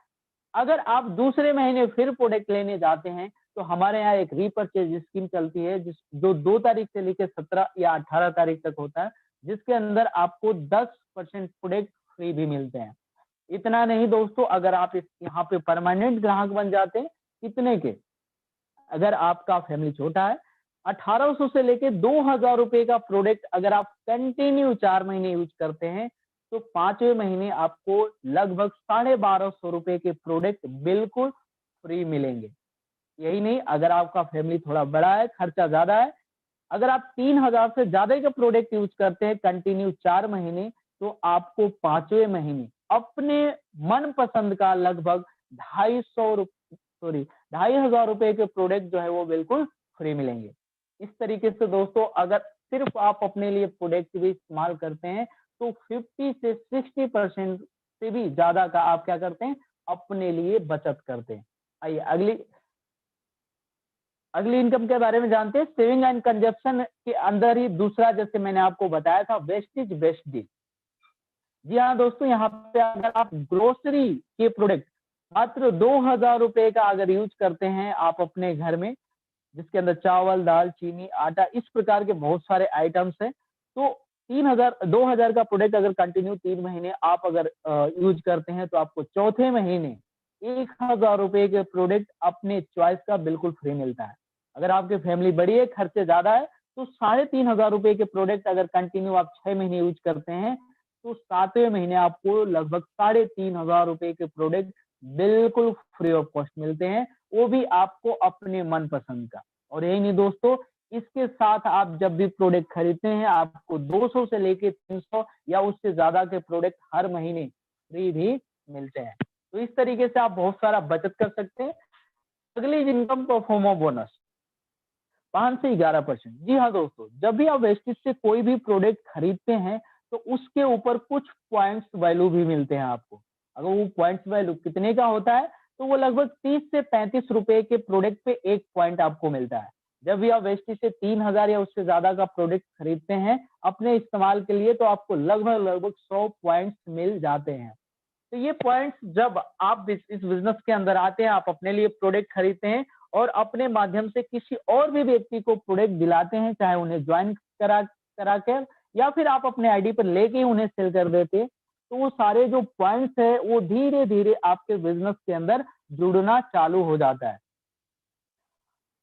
अगर आप दूसरे महीने फिर प्रोडक्ट लेने जाते हैं तो हमारे यहाँ एक रीपरचेज स्कीम चलती है जो 2 तारीख से लेकर 17 या 18 तारीख तक होता है, जिसके अंदर आपको 10% प्रोडक्ट फ्री भी मिलते हैं। इतना नहीं दोस्तों, अगर आप यहाँ पे परमानेंट ग्राहक बन जाते हैं, कितने के? अगर आपका फैमिली छोटा है, 1800 से लेके 2000 रुपए का प्रोडक्ट अगर आप कंटिन्यू 4 महीने यूज करते हैं तो 5वें महीने आपको लगभग 1250 रुपए के प्रोडक्ट बिल्कुल फ्री मिलेंगे। यही नहीं, अगर आपका फैमिली थोड़ा बड़ा है, खर्चा ज्यादा है, अगर आप 3000 से ज्यादा का प्रोडक्ट यूज करते हैं कंटिन्यू 4 महीने, तो आपको 5वें महीने अपने मनपसंद का लगभग 2,500 रुपए के प्रोडक्ट जो है वो बिल्कुल फ्री मिलेंगे। इस तरीके से दोस्तों अगर सिर्फ आप अपने लिए प्रोडक्ट भी इस्तेमाल करते हैं तो 50 से 60% से भी ज्यादा का आप क्या करते हैं, अपने लिए बचत करते हैं। आइए अगली इनकम के बारे में जानते हैं। सेविंग एंड कंजप्शन के अंदर ही दूसरा, जैसे मैंने आपको बताया था, वेस्टेज बेस्ट डील। जी हाँ दोस्तों, यहाँ पे अगर आप ग्रोसरी के प्रोडक्ट मात्र 2,000 रुपए का अगर यूज करते हैं आप अपने घर में, जिसके अंदर चावल, दाल, चीनी, आटा, इस प्रकार के बहुत सारे आइटम्स हैं, तो 2,000 का प्रोडक्ट अगर कंटिन्यू 3 महीने आप अगर यूज करते हैं तो आपको चौथे महीने 1,000 रुपए के प्रोडक्ट अपने चॉइस का बिल्कुल फ्री मिलता है। अगर आपकी फैमिली बड़ी है, खर्चे ज्यादा है, तो 3,500 रुपए के प्रोडक्ट अगर कंटिन्यू आप 6 महीने यूज करते हैं तो 7वें महीने आपको लगभग 3,500 रुपए के प्रोडक्ट बिल्कुल फ्री ऑफ कॉस्ट मिलते हैं, वो भी आपको अपने मनपसंद का। और यही नहीं दोस्तों, इसके साथ आप जब भी प्रोडक्ट खरीदते हैं आपको 200 से लेके 300 या उससे ज्यादा के प्रोडक्ट हर महीने फ्री भी मिलते हैं। तो इस तरीके से आप बहुत सारा बचत कर सकते हैं। अगली इनकम परफॉर्मर बोनस 5 से 11%। जी हाँ दोस्तों, जब भी आप वेस्टेज से कोई भी प्रोडक्ट खरीदते हैं तो उसके ऊपर कुछ पॉइंट्स वैल्यू भी मिलते हैं आपको। अगर वो पॉइंट्स वैल्यू कितने का होता है तो वो लगभग 30 से 35 रुपए के प्रोडक्ट पे 1 पॉइंट आपको मिलता है। जब भी आप वेस्टेज से 3,000 या उससे ज्यादा का प्रोडक्ट खरीदते हैं अपने इस्तेमाल के लिए तो आपको लगभग 100 पॉइंट्स मिल जाते हैं। तो ये पॉइंट्स जब आप इस बिजनेस के अंदर आते हैं, आप अपने लिए प्रोडक्ट खरीदते हैं और अपने माध्यम से किसी और भी व्यक्ति को प्रोडक्ट दिलाते हैं, चाहे उन्हें ज्वाइन करा कर या फिर आप अपने आईडी पर लेके ही उन्हें सेल कर देते हैं, तो वो सारे जो पॉइंट्स है वो धीरे धीरे आपके बिजनेस के अंदर जुड़ना चालू हो जाता है।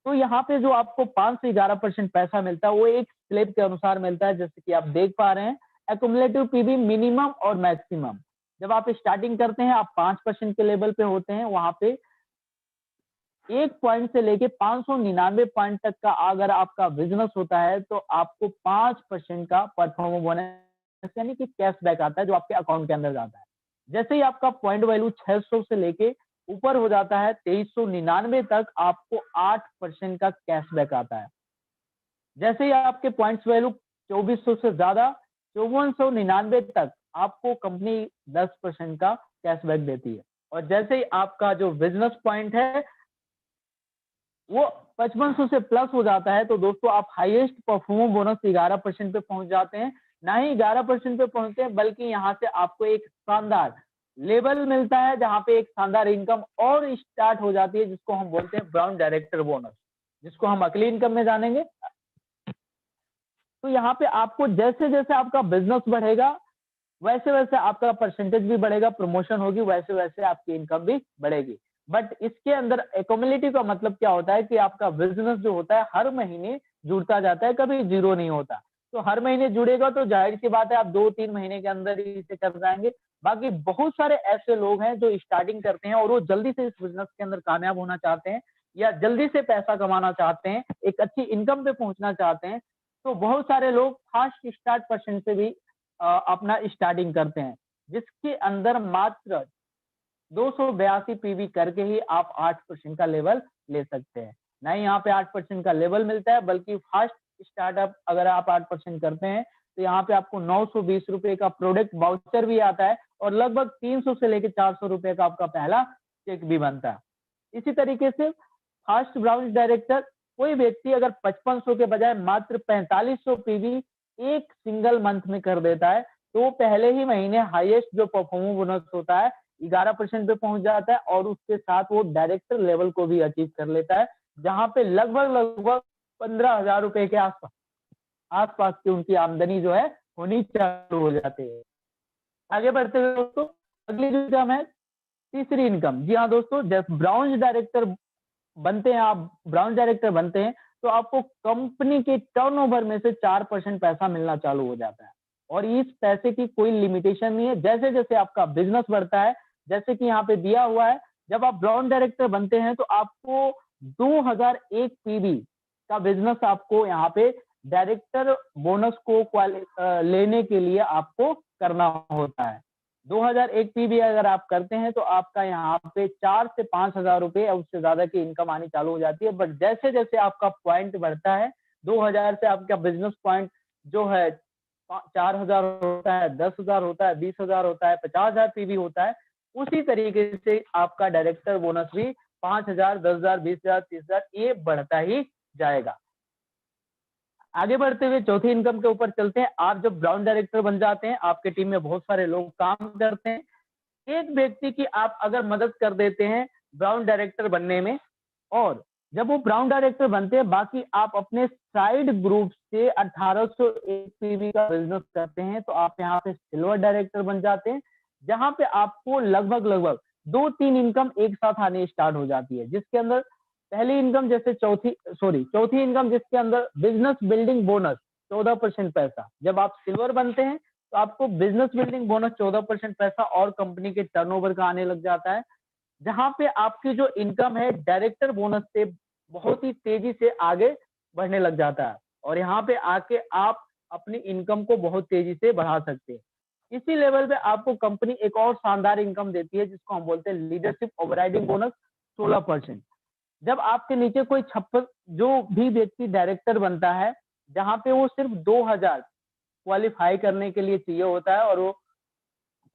तो यहाँ पे जो आपको 5 से 11% पैसा मिलता है वो एक स्लैब के अनुसार मिलता है, जैसे कि आप देख पा रहे हैं। एक्युमुलेटिव पीवी मिनिमम और मैक्सिमम, जब आप स्टार्टिंग करते हैं आप 5% के लेवल पे होते हैं, वहां पे 1 पॉइंट से लेके 599 पॉइंट तक का अगर आपका बिजनेस होता है तो आपको 5% का परफॉर्मर बोनस यानी कि कैशबैक आता है जो आपके अकाउंट के अंदर जाता है। जैसे ही आपका पॉइंट वैल्यू 600 से लेके ऊपर हो जाता है 2399 तक, आपको 8% का कैशबैक आता है। जैसे ही आपके पॉइंट्स वैल्यू 2400 से ज्यादा 5499 तक, आपको कंपनी 10% का कैशबैक देती है। और जैसे ही आपका जो बिजनेस पॉइंट है वो 5500 से प्लस हो जाता है तो दोस्तों आप हाईएस्ट परफॉर्मर बोनस 11% पे पहुंच जाते हैं। ना ही 11% पे पहुंचते हैं बल्कि यहाँ से आपको एक शानदार लेवल मिलता है जहाँ पे एक शानदार इनकम और स्टार्ट हो जाती है, जिसको हम बोलते हैं ब्राउन डायरेक्टर बोनस, जिसको हम अगली इनकम में जानेंगे। तो यहाँ पे आपको जैसे जैसे आपका बिजनेस बढ़ेगा वैसे वैसे आपका परसेंटेज भी बढ़ेगा, प्रमोशन होगी, वैसे वैसे आपकी इनकम भी बढ़ेगी। बट इसके अंदर एक्युमुलेटिव का मतलब क्या होता है कि आपका बिजनेस जो होता है हर महीने जुड़ता जाता है, कभी जीरो नहीं होता। तो हर महीने जुड़ेगा तो जाहिर सी बात है आप 2-3 महीने के अंदर ही इसे कर जाएंगे। बाकी बहुत सारे ऐसे लोग हैं जो स्टार्टिंग करते हैं और वो जल्दी से इस बिजनेस के अंदर कामयाब होना चाहते हैं या जल्दी से पैसा कमाना चाहते हैं, एक अच्छी इनकम पे पहुंचना चाहते हैं। तो बहुत सारे लोग फास्ट स्टार्ट परसेंट से भी अपना स्टार्टिंग करते हैं, जिसके अंदर मात्र 282 पीवी करके ही आप 8% का लेवल ले सकते हैं। ना ही यहाँ पे 8% का लेवल मिलता है बल्कि फास्ट स्टार्टअप अगर आप 8% करते हैं तो यहाँ पे आपको 920 रुपए का प्रोडक्ट वाउचर भी आता है और लगभग 300 से लेकर 400 रुपए का आपका पहला चेक भी बनता है। इसी तरीके से फास्ट ब्राउन डायरेक्टर कोई व्यक्ति अगर 5500 के बजाय मात्र 4500 पीवी एक सिंगल मंथ में कर देता है तो वो पहले ही महीने हाईएस्ट जो परफॉर्मर बोनस होता है 11% पे पहुंच जाता है और उसके साथ वो डायरेक्टर लेवल को भी अचीव कर लेता है, जहां पे लगभग 15,000 रुपए के आसपास की उनकी आमदनी जो है होनी चालू हो जाती है। आगे बढ़ते हुए दोस्तों अगली जो इनकम है तीसरी इनकम। जी हाँ दोस्तों, जब ब्राउन डायरेक्टर बनते हैं, आप ब्राउन डायरेक्टर बनते हैं तो आपको कंपनी के टर्नओवर में से 4% पैसा मिलना चालू हो जाता है और इस पैसे की कोई लिमिटेशन नहीं है। जैसे जैसे आपका बिजनेस बढ़ता है, जैसे कि यहाँ पे दिया हुआ है, जब आप ब्राउन डायरेक्टर बनते हैं तो आपको 2001 पीवी का बिजनेस आपको यहाँ पे डायरेक्टर बोनस को लेने के लिए आपको करना होता है। 2001 पीवी अगर आप करते हैं तो आपका यहाँ पे 4 से 5,000 रुपए या उससे ज्यादा की इनकम आनी चालू हो जाती है। बट जैसे जैसे आपका पॉइंट बढ़ता है, 2000 से आपका बिजनेस पॉइंट जो है 4,000 होता है, 10,000 होता है, 20,000 होता है, 50,000 पीवी होता है, उसी तरीके से आपका डायरेक्टर बोनस भी 5,000, 10,000, 20,000, 30,000 ये बढ़ता ही जाएगा। आगे बढ़ते हुए चौथी इनकम के ऊपर चलते हैं। आप जब ब्राउन डायरेक्टर बन जाते हैं, आपके टीम में बहुत सारे लोग काम करते हैं, एक व्यक्ति की आप अगर मदद कर देते हैं ब्राउन डायरेक्टर बनने में, और जब वो ब्राउन डायरेक्टर बनते हैं, बाकी आप अपने साइड ग्रुप से 1801 पीवी का बिजनेस करते हैं, तो आप यहाँ पे सिल्वर डायरेक्टर बन जाते हैं, जहां पे आपको लगभग 2-3 इनकम एक साथ आने स्टार्ट हो जाती है। जिसके अंदर पहली इनकम जैसे चौथी इनकम जिसके अंदर बिजनेस बिल्डिंग बोनस 14% पैसा, जब आप सिल्वर बनते हैं तो आपको बिजनेस बिल्डिंग बोनस 14% पैसा और कंपनी के टर्नओवर का आने लग जाता है, जहां पे आपकी जो इनकम है डायरेक्टर बोनस से बहुत ही तेजी से आगे बढ़ने लग जाता है, और यहाँ पे आके आप अपनी इनकम को बहुत तेजी से बढ़ा सकते हैं। इसी लेवल पे आपको कंपनी एक और शानदार इनकम देती है, जिसको हम बोलते हैं लीडरशिप ओवरराइडिंग बोनस 16%। जब आपके नीचे कोई 56 जो भी व्यक्ति डायरेक्टर बनता है, जहां पे वो सिर्फ 2000 क्वालिफाई करने के लिए चाहिए होता है और वो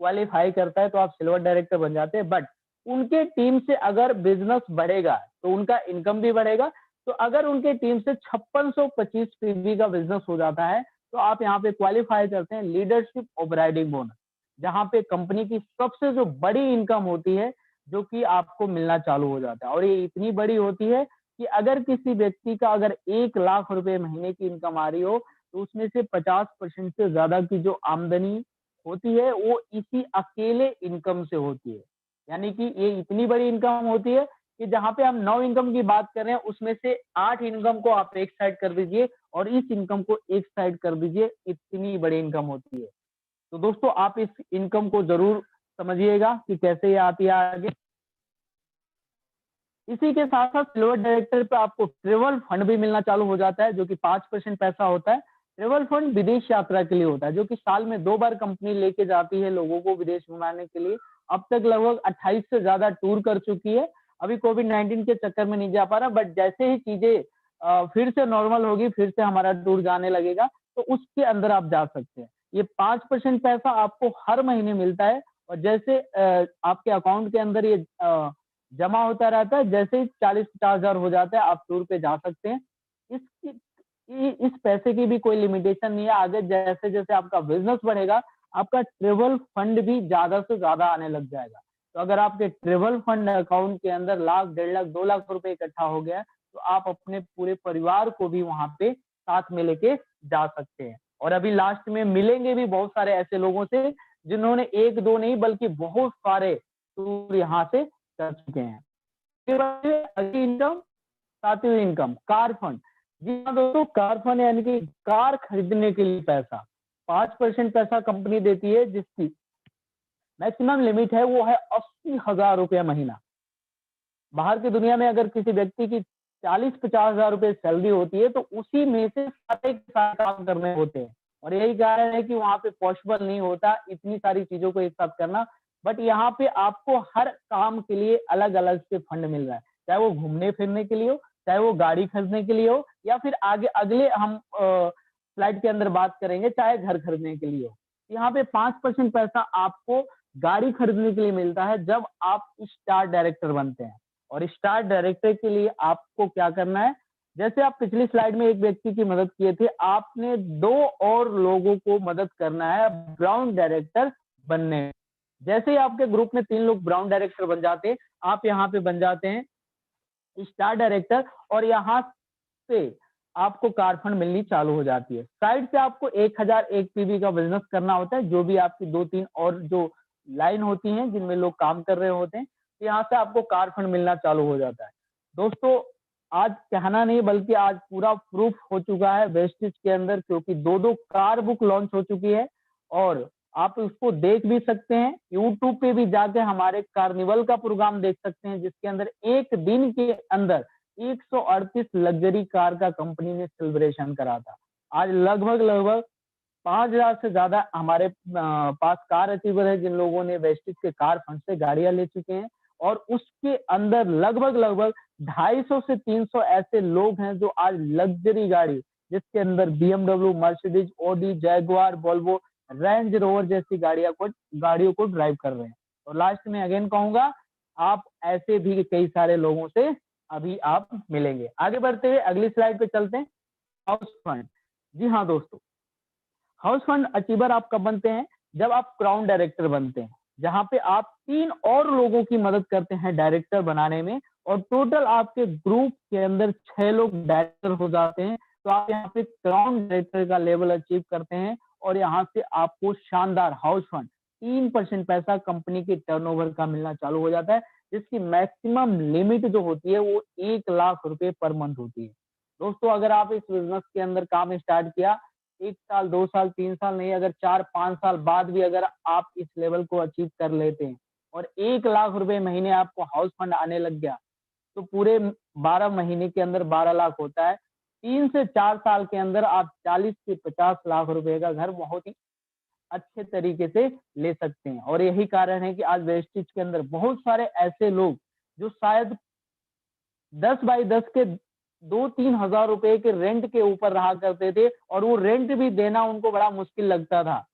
क्वालिफाई करता है, तो आप सिल्वर डायरेक्टर बन जाते हैं। बट उनके टीम से अगर बिजनेस बढ़ेगा तो उनका इनकम भी बढ़ेगा। तो अगर उनके टीम से 5625 पीवी का बिजनेस हो जाता है, तो आप यहाँ पे क्वालिफाई करते हैं लीडरशिप ओवरराइडिंग बोनस, जहां पे कंपनी की सबसे जो बड़ी इनकम होती है, जो कि आपको मिलना चालू हो जाता है। और ये इतनी बड़ी होती है कि अगर किसी व्यक्ति का अगर 1 लाख रुपए महीने की इनकम आ रही हो, तो उसमें से 50% से ज्यादा की जो आमदनी होती है वो इसी अकेले इनकम से होती है। यानी कि ये इतनी बड़ी इनकम होती है कि जहां पे हम 9 इनकम की बात कर रहे हैं, उसमें से 8 इनकम को आप एक साइड कर दीजिए और इस इनकम को एक साइड कर दीजिए, इतनी बड़ी इनकम होती है। तो दोस्तों आप इस इनकम को जरूर समझिएगा कि कैसे ये आती है आगे। इसी के साथ साथ सिल्वर डायरेक्टर पे आपको ट्रेवल फंड भी मिलना चालू हो जाता है, जो कि 5% पैसा होता है। ट्रेवल फंड विदेश यात्रा के लिए होता है, जो कि साल में 2 बार कंपनी लेके जाती है लोगों को विदेश घुमाने के लिए। अब तक लगभग 28 से ज्यादा टूर कर चुकी है। अभी कोविड-19 के चक्कर में नहीं जा पा रहा, बट जैसे ही चीजें फिर से नॉर्मल होगी, फिर से हमारा टूर जाने लगेगा, तो उसके अंदर आप जा सकते हैं। ये 5% पैसा आपको हर महीने मिलता है, और जैसे आपके अकाउंट के अंदर ये जमा होता रहता है, जैसे ही 40-50 हजार हो जाता है, आप टूर पे जा सकते हैं। इस पैसे की भी कोई लिमिटेशन नहीं है। आगे जैसे जैसे आपका बिजनेस बढ़ेगा, आपका ट्रेवल फंड भी ज्यादा से ज्यादा आने लग जाएगा। तो अगर आपके ट्रेवल फंड अकाउंट के अंदर 1 लाख, 1.5 लाख, 2 लाख रुपए इकट्ठा हो गया, तो आप अपने पूरे परिवार को भी वहां पे साथ में लेके जा सकते हैं। और अभी लास्ट में मिलेंगे भी बहुत सारे ऐसे लोगों से, जिन्होंने 1-2 नहीं बल्कि बहुत सारे टूर यहाँ से कर चुके हैं। अगली इनकम, 7वीं इनकम, कार फंड। जी हाँ दोस्तों, कार फंड यानी कि कार खरीदने के लिए पैसा। 5% पैसा कंपनी देती है, जिसकी मैक्सिमम लिमिट है वो है 80,000 रुपया महीना। बाहर की दुनिया में अगर किसी व्यक्ति की 40-50 हजार रुपए सैलरी होती है, तो उसी में से 7 काम करने होते हैं, और यही कारण है कि वहां पे पॉसिबल नहीं होता इतनी सारी चीजों को एक साथ करना। बट यहाँ पे आपको हर काम के लिए अलग अलग से फंड मिल रहा है, चाहे वो घूमने फिरने के लिए हो, चाहे वो गाड़ी खरीदने के लिए हो, या फिर आगे अगले हम स्लाइड के अंदर बात करेंगे, चाहे घर खरीदने के लिए हो। यहाँ पे 5% पैसा आपको गाड़ी खरीदने के लिए मिलता है जब आप स्टार डायरेक्टर बनते हैं। और स्टार डायरेक्टर के लिए आपको क्या करना है, जैसे आप पिछली स्लाइड में एक व्यक्ति की मदद किए थे, आपने 2 और लोगों को मदद करना है ब्राउन डायरेक्टर बनने में। जैसे ही आपके ग्रुप में 3 लोग ब्राउन डायरेक्टर बन जाते हैं, आप यहाँ पे बन जाते हैं स्टार डायरेक्टर, और यहाँ से आपको कार फंड मिलनी चालू हो जाती है। साइड से आपको 1001 पीवी का बिजनेस करना होता है, जो भी आपकी 2-3 और जो लाइन होती हैं जिनमें लोग काम कर रहे होते हैं, यहाँ से आपको कार फंड मिलना चालू हो जाता है। दोस्तों आज कहना नहीं बल्कि आज पूरा प्रूफ हो चुका है वेस्टिज के अंदर, क्योंकि 2-2 कार बुक लॉन्च हो चुकी है, और आप उसको देख भी सकते हैं। यूट्यूब पे भी जाके हमारे कार्निवल का प्रोग्राम देख सकते हैं, जिसके अंदर एक दिन के अंदर 138 लग्जरी कार का कंपनी ने सेलिब्रेशन करा था। आज लगभग लगभग 5,000 से ज्यादा हमारे पास कार अचीवर है, जिन लोगों ने वेस्टेज के कार फंड से गाड़ियां ले चुके हैं। और उसके अंदर लगभग लगभग 250 से 300 ऐसे लोग हैं जो आज लग्जरी गाड़ी, जिसके अंदर BMW, Mercedes, Audi, Jaguar, Volvo, range rover जैसी गाड़ियों को ड्राइव कर रहे हैं। और लास्ट में अगेन कहूंगा, आप ऐसे भी कई सारे लोगों से अभी आप मिलेंगे। आगे बढ़ते हुए अगली स्लाइड पे चलते हैं। House fund. जी हाँ दोस्तों, हाउस फंड अचीवर आप कब बनते हैं? जब आप क्राउन डायरेक्टर बनते हैं, जहां पे आप 3 और लोगों की मदद करते हैं डायरेक्टर बनाने में, और टोटल आपके ग्रुप के अंदर 6 लोग डायरेक्टर हो जाते हैं। तो आप यहाँ पे क्राउन डायरेक्टर का लेवल अचीव करते हैं, और यहाँ से आपको शानदार हाउस फंड 3% पैसा कंपनी के टर्नओवर का मिलना चालू हो जाता है, जिसकी मैक्सिमम लिमिट जो होती है वो 1 लाख रुपए पर मंथ होती है। दोस्तों, अगर आप इस बिजनेस के अंदर काम स्टार्ट किया, 1 साल, 2 साल, 3 साल नहीं, अगर 4-5 साल बाद भी अगर आप इस लेवल को अचीव कर लेते हैं और 1 लाख रुपए महीने आपको हाउस फंड आने लग गया, तो पूरे 12 महीने के अंदर 12 लाख होता है। 3 से 4 साल के अंदर आप 40 से 50 लाख रुपए का घर बहुत ही अच्छे तरीके से ले सकते हैं। और यही कारण है कि आज वेस्टेज के अंदर बहुत सारे ऐसे लोग जो शायद 10 बाई 10 के 2-3 हजार रुपए के रेंट के ऊपर रहा करते थे, और वो रेंट भी देना उनको बड़ा मुश्किल लगता था।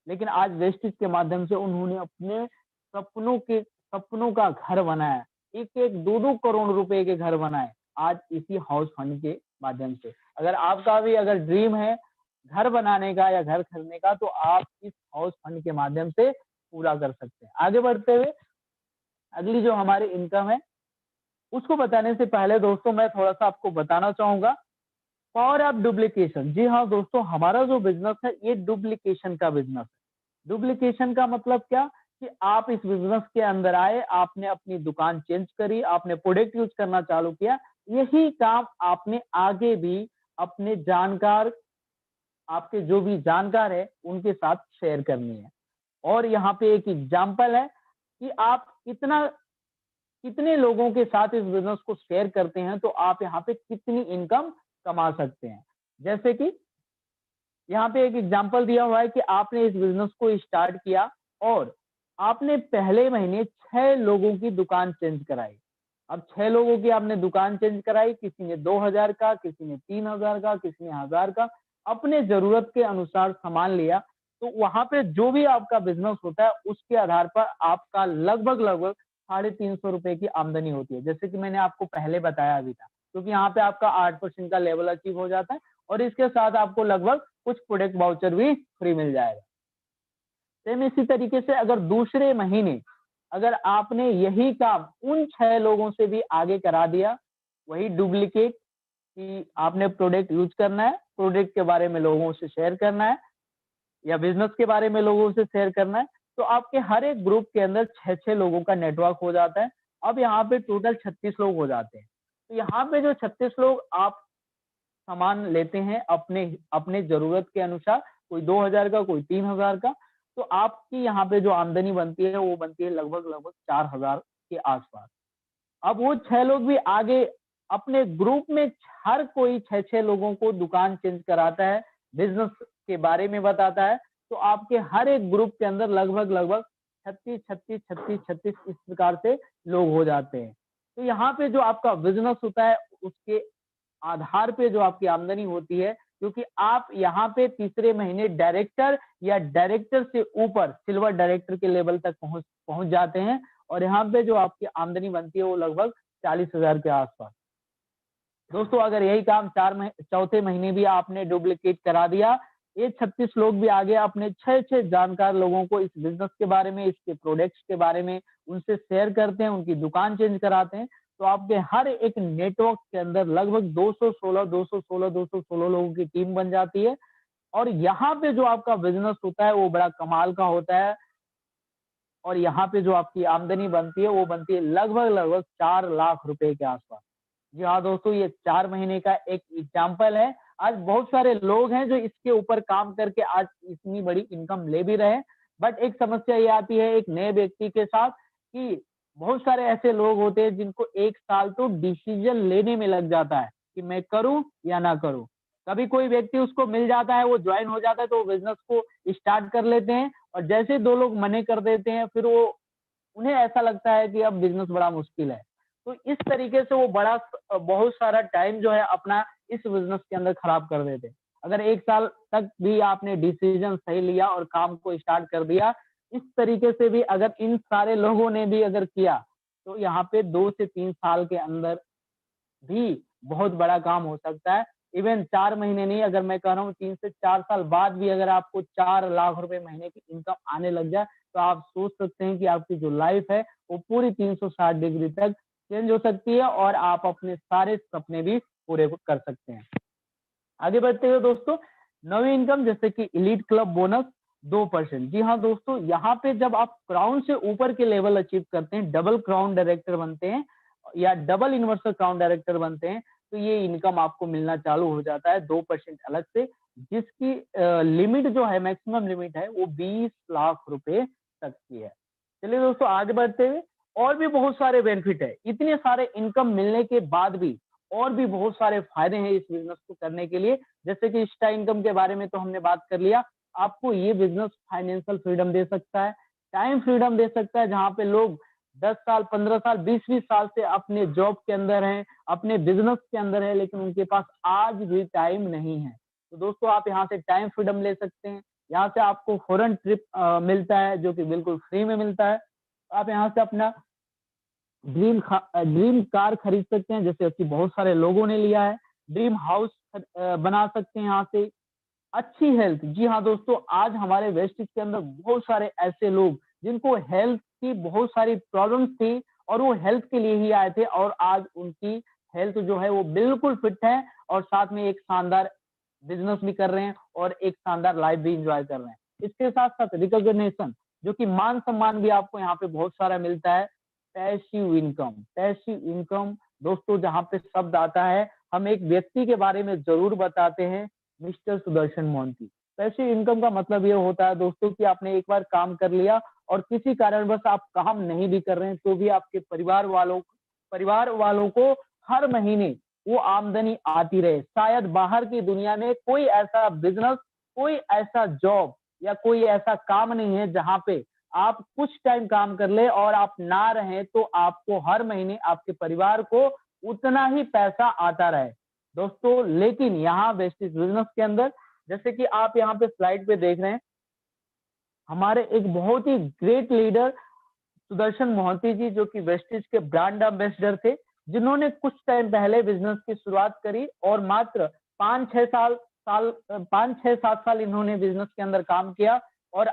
लेकिन आज वेस्टेज के माध्यम से उन्होंने अपने सपनों का घर बनाया, 1-1, 2-2 करोड़ रुपए के घर बनाए, आज इसी हाउस फंड के माध्यम से। अगर आपका भी अगर ड्रीम है घर बनाने का या घर खरीदने का, तो आप इस हाउस फंड के माध्यम से पूरा कर सकते हैं। आगे बढ़ते हुए अगली जो हमारी इनकम है, उसको बताने से पहले दोस्तों मैं थोड़ा-सा आपको बताना चाहूँगा पावर ऑफ डुप्लीकेशन। जी हाँ दोस्तों, हमारा जो बिज़नेस है ये डुप्लीकेशन का बिज़नेस है। डुप्लीकेशन का मतलब क्या? कि आप इस बिज़नेस के अंदर आए, आपने अपनी दुकान चेंज करी, आपने प्रोडक्ट यूज़ करना चालू किया। यही काम आपने आगे भी अपने जानकार आपके जो भी जानकार है, उनके साथ शेयर करनी है। और यहाँ पे एक एग्ज़ाम्पल है कि आप कितने लोगों के साथ इस बिज़नेस को शेयर करते हैं, तो आप यहाँ पे कितनी इनकम कमा सकते हैं। जैसे कि यहाँ पे एक एग्ज़ाम्पल दिया हुआ है कि आपने इस बिज़नेस को स्टार्ट किया और आपने पहले महीने 6 लोगों की दुकान चेंज कराई। अब 6 लोगों की आपने दुकान चेंज कराई, किसी ने 2,000 का, किसी ने 3,000 का, किसी ने 1,000 का, अपने ज़रूरत के अनुसार सामान लिया। तो वहाँ पे जो भी आपका बिज़नेस होता है, उसके आधार पर आपका लगभग-लगभग 350 रुपए की आमदनी होती है। जैसे कि मैंने आपको पहले बताया भी था, क्योंकि यहाँ पे आपका 8% का लेवल अचीव हो जाता है, और इसके साथ आपको लगभग कुछ प्रोडक्ट वाउचर भी फ्री मिल जाएगा। सेम इसी तरीके से अगर दूसरे महीने अगर आपने यही काम उन 6 लोगों से भी आगे करा दिया, वही डुप्लीकेट कि आपने प्रोडक्ट यूज़ करना है, प्रोडक्ट के बारे में लोगों से शेयर करना है, या बिज़नेस के बारे में लोगों से शेयर करना है, तो आपके हर एक ग्रुप के अंदर 6-6 लोगों का नेटवर्क हो जाता है। अब यहाँ पे टोटल 36 लोग हो जाते हैं। तो यहाँ पे जो 36 लोग आप सामान लेते हैं अपने अपने ज़रूरत के अनुसार, कोई 2,000 का, कोई 3,000 का, तो आपकी यहाँ पे जो आमदनी बनती है, वो बनती है लगभग-लगभग 4,000 के आस-पास। अब वो 6 लोग भी आगे अपने ग्रुप में हर कोई 6-6 लोगों को दुकान चेंज कराता है, बिज़नेस के बारे में बताता है, तो आपके हर एक ग्रुप के अंदर लगभग-लगभग 36, 36, 36, 36 इस प्रकार से लोग हो जाते हैं। तो यहाँ पे जो आपका बिज़नेस होता है, उसके आधार पे जो आपकी आमदनी होती है, क्योंकि आप यहाँ पे तीसरे महीने डायरेक्टर या डायरेक्टर से ऊपर सिल्वर डायरेक्टर के लेवल तक पहुँच पहुँच जाते हैं, और यहाँ पे जो आपकी आमदनी बनती है वो लगभग 40,000 के आस-पास। दोस्तों, अगर यही काम चौथे महीने भी आपने डुप्लीकेट करा दिया, ये 36 लोग भी आगे अपने 6-6 जानकार लोगों को इस बिज़नेस के बारे में, इसके प्रोडक्ट्स के बारे में उनसे शेयर करते हैं, उनकी दुकान चेंज कराते हैं, तो आपके हर एक नेटवर्क के अंदर लगभग 216 लोगों की टीम बन जाती है। और यहाँ पे जो आपका बिज़नेस होता है, वो बड़ा कमाल का होता है, और यहाँ पे जो आपकी आमदनी बनती है, वो बनती है लगभग-लगभग 4 लाख रुपए के आस-पास। जी हाँ दोस्तों, ये 4 महीने का एक एग्ज़ाम्पल है। आज बहुत सारे लोग हैं जो इसके ऊपर काम करके आज इतनी बड़ी इनकम ले भी रहे हैं। बट एक समस्या ये आती है एक नए व्यक्ति के साथ कि बहुत सारे ऐसे लोग होते हैं जिनको 1 साल तो डिसीज़न लेने में लग जाता है कि मैं करूँ या ना करूँ। कभी कोई व्यक्ति उसको मिल जाता है, वो ज्वाइन हो जाता है, तो बिजनेस को स्टार्ट कर लेते हैं, और जैसे 2 लोग मना कर देते हैं, फिर वो उन्हें ऐसा लगता है कि अब बिजनेस बड़ा मुश्किल है। तो इस तरीके से वो बहुत सारा टाइम जो है अपना इस बिजनेस के अंदर खराब कर देते हैं। अगर 1 साल तक भी आपने डिसीजन सही लिया और काम को स्टार्ट कर दिया, इस तरीके से भी अगर इन सारे लोगों ने भी अगर किया, तो यहाँ पे 2 से 3 साल के अंदर भी बहुत बड़ा काम हो सकता है। इवन 4 महीने नहीं, अगर मैं कह रहा हूँ 3 से 4 साल बाद भी अगर आपको 4 लाख रुपए महीने की इनकम आने लग जाए, तो आप सोच सकते हैं कि आपकी जो लाइफ है, वो पूरी 360 डिग्री तक चेंज हो सकती है और आप अपने सारे सपने भी पूरे कर सकते हैं। आगे बढ़ते हुए दोस्तों, नवी इनकम जैसे कि एलीट क्लब बोनस 2%। जी हाँ दोस्तों, यहाँ पे जब आप क्राउन से ऊपर के लेवल अचीव करते हैं, डबल क्राउन डायरेक्टर बनते हैं या डबल यूनिवर्सल क्राउन डायरेक्टर बनते हैं, तो ये इनकम आपको मिलना चालू हो जाता है 2% अलग से, जिसकी लिमिट जो है, मैक्सिमम लिमिट है, वो 20 लाख रुपए तक की है। चलिए दोस्तों आगे बढ़ते हुए, और भी बहुत सारे बेनिफिट है। इतने सारे इनकम मिलने के बाद भी और भी बहुत सारे फायदे हैं इस बिजनेस को करने के लिए। जैसे कि एक्स्ट्रा इनकम के बारे में तो हमने बात कर लिया। आपको ये बिजनेस फाइनेंशियल फ्रीडम दे सकता है, टाइम फ्रीडम दे सकता है, जहाँ पे लोग 10 साल, 15 साल, 20-20 साल से अपने जॉब के अंदर हैं, अपने बिजनेस के अंदर है, लेकिन उनके पास आज भी टाइम नहीं है। तो दोस्तों आप यहाँ से टाइम फ्रीडम ले सकते हैं। यहाँ से आपको फॉरेन ट्रिप मिलता है, जो कि बिल्कुल फ्री में मिलता है। आप यहाँ से अपना ड्रीम कार खरीद सकते हैं, जैसे कि बहुत सारे लोगों ने लिया है। ड्रीम हाउस बना सकते हैं यहाँ से। अच्छी हेल्थ, जी हाँ दोस्तों, आज हमारे वेस्टेज के अंदर बहुत सारे ऐसे लोग जिनको हेल्थ की बहुत सारी प्रॉब्लम्स थी, और वो हेल्थ के लिए ही आए थे, और आज उनकी हेल्थ जो है वो बिल्कुल फिट है, और साथ में एक शानदार बिजनेस भी कर रहे हैं और एक शानदार लाइफ भी इंजॉय कर रहे हैं। इसके साथ साथ रिकॉग्निशन, जो कि मान सम्मान भी आपको यहाँ पे बहुत सारा मिलता है। पैसिव इनकम, पैसिव इनकम दोस्तों, जहाँ पे शब्द आता है, हम एक व्यक्ति के बारे में जरूर बताते हैं, mister Sudarshan Mohanty. Passive income का मतलब ये होता है दोस्तों कि आपने एक बार काम कर लिया और किसी कारणवश आप काम नहीं भी कर रहे हैं, तो भी आपके परिवार वालों को हर महीने वो आमदनी आती रहे। शायद बाहर की दुनिया में कोई ऐसा बिजनेस, कोई ऐसा जॉब या कोई ऐसा काम नहीं है जहाँ पे आप कुछ टाइम काम कर ले और आप ना रहें, तो आपको हर महीने आपके परिवार को उतना ही पैसा आता रहे दोस्तों। लेकिन यहाँ वेस्टेज बिजनेस के अंदर, जैसे कि आप यहाँ पे स्लाइड पे देख रहे हैं, हमारे एक बहुत ही ग्रेट लीडर सुदर्शन मोहंती जी, जो कि वेस्टेज के ब्रांड एम्बेसडर थे, जिन्होंने कुछ टाइम पहले बिजनेस की शुरुआत करी, और मात्र 5-6-7 साल इन्होंने बिजनेस के अंदर काम किया, और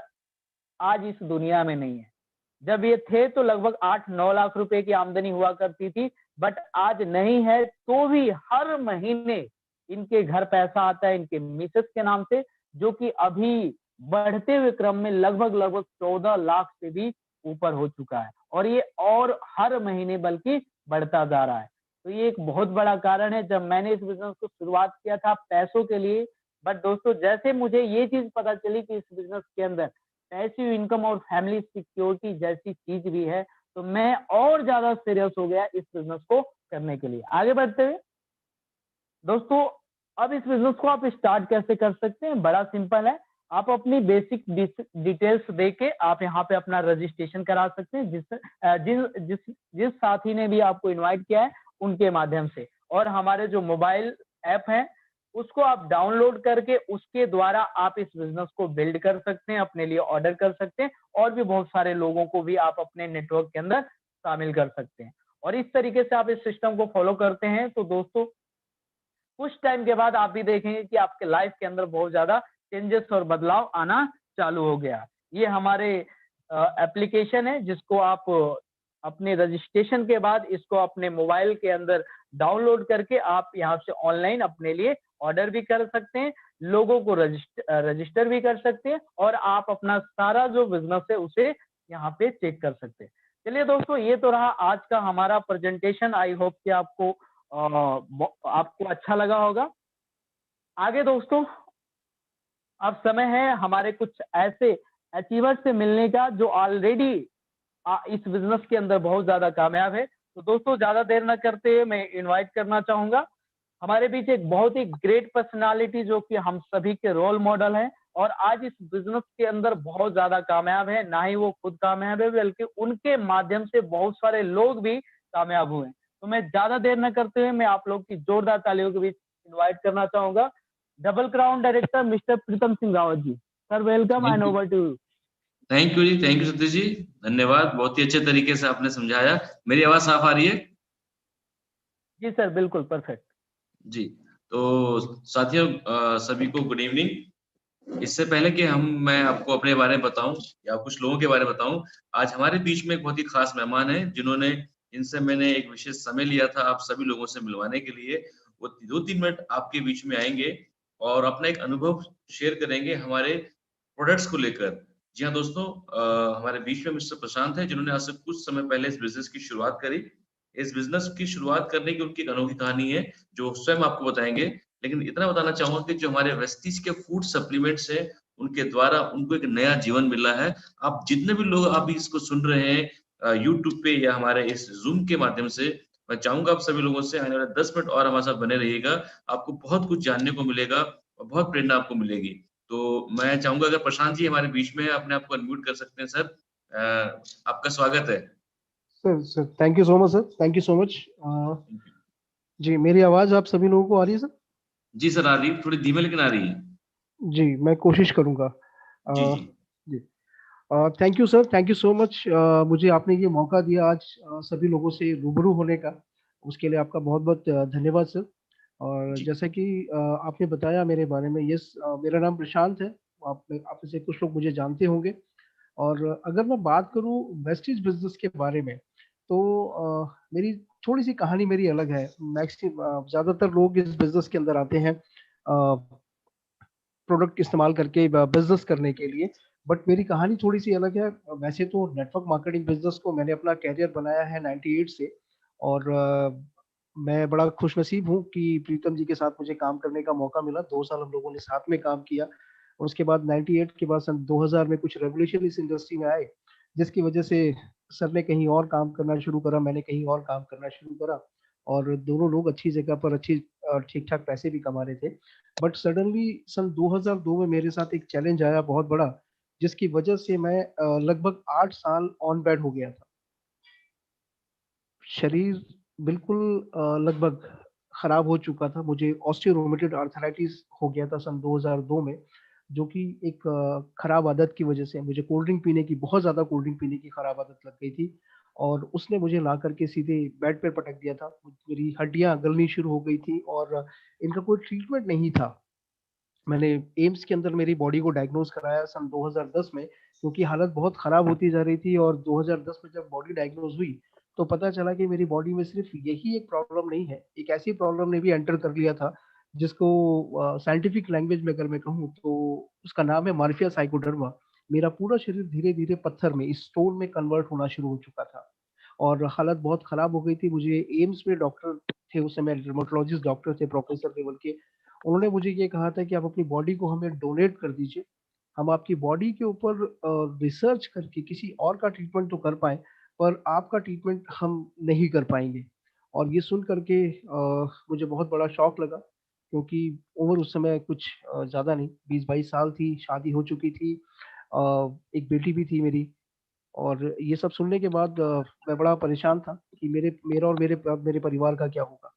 आज इस दुनिया में नहीं है। जब ये थे तो लगभग 8-9 लाख रुपए की आमदनी हुआ करती थी, बट आज नहीं है, तो भी हर महीने इनके घर पैसा आता है इनके मिसेस के नाम से, जो कि अभी बढ़ते हुए क्रम में लगभग 14 लाख से भी ऊपर हो चुका है, और ये और हर महीने बल्कि बढ़ता जा रहा है। तो ये एक बहुत बड़ा कारण है। जब मैंने इस बिजनेस को शुरुआत किया था पैसों के लिए, बट दोस्तों जैसे मुझे ये चीज पता चली कि इस बिजनेस के अंदर पैसिव इनकम और फैमिली सिक्योरिटी जैसी चीज भी है, तो मैं और ज्यादा सीरियस हो गया इस बिजनेस को करने के लिए। आगे बढ़ते हुए दोस्तों, अब इस बिजनेस को आप स्टार्ट कैसे कर सकते हैं? बड़ा सिंपल है। आप अपनी बेसिक डिटेल्स देके आप यहाँ पे अपना रजिस्ट्रेशन करा सकते हैं, जिस साथी ने भी आपको इनवाइट किया है उनके माध्यम से, और हमारे जो मोबाइल ऐप है उसको आप डाउनलोड करके उसके द्वारा आप इस बिजनेस को बिल्ड कर सकते हैं, अपने लिए ऑर्डर कर सकते हैं, और भी बहुत सारे लोगों को भी आप अपने नेटवर्क के अंदर शामिल कर सकते हैं। और इस तरीके से आप इस सिस्टम को फॉलो करते हैं, तो दोस्तों कुछ टाइम के बाद आप भी देखेंगे कि आपके लाइफ के अंदर बहुत ज्यादा चेंजेस और बदलाव आना चालू हो गया। ये हमारे एप्लीकेशन है, जिसको आप अपने रजिस्ट्रेशन के बाद इसको अपने मोबाइल के अंदर डाउनलोड करके आप यहाँ से ऑनलाइन अपने लिए ऑर्डर भी कर सकते हैं, लोगों को रजिस्टर भी कर सकते हैं, और आप अपना सारा जो बिजनेस है उसे यहाँ पे चेक कर सकते हैं। चलिए दोस्तों, ये तो रहा आज का हमारा प्रेजेंटेशन। आई होप कि आपको अच्छा लगा होगा। आगे दोस्तों, अब समय है हमारे कुछ ऐसे अचीवर्स से मिलने का जो ऑलरेडी इस बिजनेस के अंदर बहुत ज्यादा कामयाब है। तो दोस्तों ज्यादा देर न करते हुए मैं इनवाइट करना चाहूंगा हमारे बीच एक बहुत ही ग्रेट पर्सनालिटी जो कि हम सभी के रोल मॉडल हैं और आज इस बिजनेस के अंदर बहुत ज्यादा कामयाब है। ना ही वो खुद कामयाब है बल्कि उनके माध्यम से बहुत सारे लोग भी कामयाब हुए। तो मैं ज्यादा देर न करते हुए मैं आप लोग की जोरदार तालियों के बीच इनवाइट करना चाहूंगा double crown director mister Pritam Singh Rawat ji. Sir welcome and over to you. Thank you जी, थैंक यू सतीश जी, धन्यवाद। बहुत ही अच्छे तरीके से आपने समझाया। मेरी आवाज साफ आ रही है? जी सर, बिल्कुल परफेक्ट। जी, तो साथियों सभी को गुड इवनिंग। इससे पहले कि मैं आपको अपने बारे में बताऊं या कुछ लोगों के बारे में बताऊं, आज हमारे बीच में एक बहुत ही खास मेहमान है जिन्होंने इनसे मैंने एक विशेष समय लिया था आप सभी लोगों से मिलवाने के लिए। वो 2-3 मिनट आपके बीच में आएंगे और अपना एक अनुभव शेयर करेंगे हमारे प्रोडक्ट्स को लेकर। जी हाँ दोस्तों, हमारे बीच में मिस्टर प्रशांत है जिन्होंने आज से कुछ समय पहले इस बिजनेस की शुरुआत करी। इस बिजनेस की शुरुआत करने की उनकी एक अनोखी कहानी है जो स्वयं आपको बताएंगे। लेकिन इतना बताना चाहूंगा कि जो हमारे वेस्टीज के फूड सप्लीमेंट्स हैं उनके द्वारा उनको एक नया जीवन मिला है। आप जितने भी लोग अभी इसको सुन रहे हैं यूट्यूब पे या हमारे इस जूम के माध्यम से, मैं चाहूंगा आप सभी लोगों से आने वाले 10 मिनट और हमारे साथ बने रहिएगा। आपको बहुत कुछ जानने को मिलेगा और बहुत प्रेरणा आपको मिलेगी। तो मैं चाहूंगा अगर प्रशांत जी हमारे बीच में है, अपने आप को अनम्यूट कर सकते हैं सर। आपका स्वागत है। Sir thank you so much sir, thank you so much. जी, मेरी आवाज आप सभी लोगों को आ रही है सर? जी सर, आ रही है, थोड़ी धीमे लेकिन आ रही है। जी, मैं कोशिश करूंगा। जी जी जी, thank you sir, thank you so much. मुझे आपने ये मौका दिया आज सभी लोगों से रूबरू होने का, उसके लिए आपका बहुत बहुत धन्यवाद सर। और जी जैसा कि आपने बताया मेरे बारे में, यस, मेरा नाम प्रशांत है। आप में से कुछ लोग मुझे जानते होंगे। और अगर मैं बात करूं वेस्टीज बिजनेस के बारे में, तो मेरी थोड़ी सी कहानी मेरी अलग है। मैक्सिमम ज्यादातर लोग इस बिजनेस के अंदर आते हैं प्रोडक्ट इस्तेमाल करके बिजनेस करने के लिए, बट मेरी कहानी थोड़ी सी अलग है। वैसे तो नेटवर्क मार्केटिंग बिजनेस को मैंने अपना कैरियर बनाया है 98 से। और मैं बड़ा खुशनसीब हूँ कि प्रीतम जी के साथ मुझे काम करने का मौका मिला। 2 साल हम लोगों ने साथ में काम किया। और उसके बाद 98 के बाद सन 2000 में कुछ रेवोल्यूशन इस इंडस्ट्री में आए, जिसकी वजह से सर ने कहीं और काम करना शुरू करा, मैंने कहीं और काम करना शुरू करा। और दोनों लोग अच्छी जगह पर अच्छी ठीक ठाक पैसे भी कमा रहे थे। बट सडनली सन 2002 में मेरे साथ एक चैलेंज आया बहुत बड़ा, जिसकी वजह से मैं लगभग 8 साल ऑन बेड हो गया था। शरीर बिल्कुल लगभग खराब हो चुका था। मुझे ऑस्टियोरोमेटेड आर्थराइटिस हो गया था सन 2002 में, जो कि एक खराब आदत की वजह से, मुझे कोल्ड ड्रिंक पीने की, बहुत ज्यादा कोल्ड ड्रिंक पीने की खराब आदत लग गई थी। और उसने मुझे ला करके सीधे बेड पे पटक दिया था। मेरी हड्डियां गलनी शुरू हो गई थी और इनका कोई ट्रीटमेंट नहीं था। मैंने एम्स के अंदर मेरी बॉडी को डायग्नोज कराया सन 2010 में, क्योंकि हालत बहुत खराब होती जा रही थी। और 2010 में जब बॉडी डायग्नोज हुई, तो पता चला कि मेरी बॉडी में सिर्फ यही एक प्रॉब्लम नहीं है, एक ऐसी प्रॉब्लम ने भी एंटर कर लिया था जिसको साइंटिफिक लैंग्वेज में अगर मैं कहूँ तो उसका नाम है मार्फिया साइकोडर्मा। मेरा पूरा शरीर धीरे धीरे पत्थर में, स्टोन में कन्वर्ट होना शुरू हो चुका था और हालत बहुत खराब हो गई थी। मुझे एम्स में डॉक्टर थे उस समय, डर्मेटोलॉजिस्ट डॉक्टर थे प्रोफेसर लेवल के। उन्होंने मुझे ये कहा था कि आप अपनी बॉडी को हमें डोनेट कर दीजिए, हम आपकी बॉडी के ऊपर रिसर्च करके किसी और का ट्रीटमेंट तो कर पाए, पर आपका ट्रीटमेंट हम नहीं कर पाएंगे। और ये सुन करके मुझे बहुत बड़ा शौक लगा, क्योंकि उम्र उस समय कुछ ज़्यादा नहीं, 20-22 साल थी, शादी हो चुकी थी, एक बेटी भी थी मेरी। और ये सब सुनने के बाद मैं बड़ा परेशान था कि मेरा और मेरे परिवार का क्या होगा।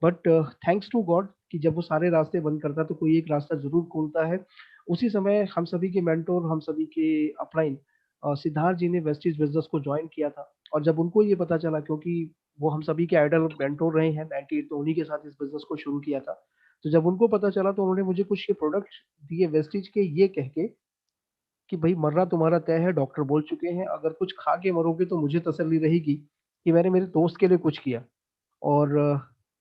बट थैंक्स टू गॉड कि जब वो सारे रास्ते बंद करता है तो कोई एक रास्ता जरूर खोलता है। उसी समय हम सभी के मेंटोर, हम सभी के अपलाइन सिद्धार्थ जी ने वेस्टीज बिजनेस को ज्वाइन किया था। और जब उनको ये पता चला, क्योंकि वो हम सभी के आइडल मेंटोर रहे हैं 98, तो उन्हीं के साथ इस बिजनेस को शुरू किया था। तो जब उनको पता चला तो उन्होंने मुझे कुछ ये प्रोडक्ट दिए वेस्टीज के, ये कह के कि भाई मरना तुम्हारा तय है, डॉक्टर बोल चुके हैं, अगर कुछ खा के मरोगे तो मुझे तसल्ली रहेगी कि मैंने मेरे दोस्त के लिए कुछ किया। और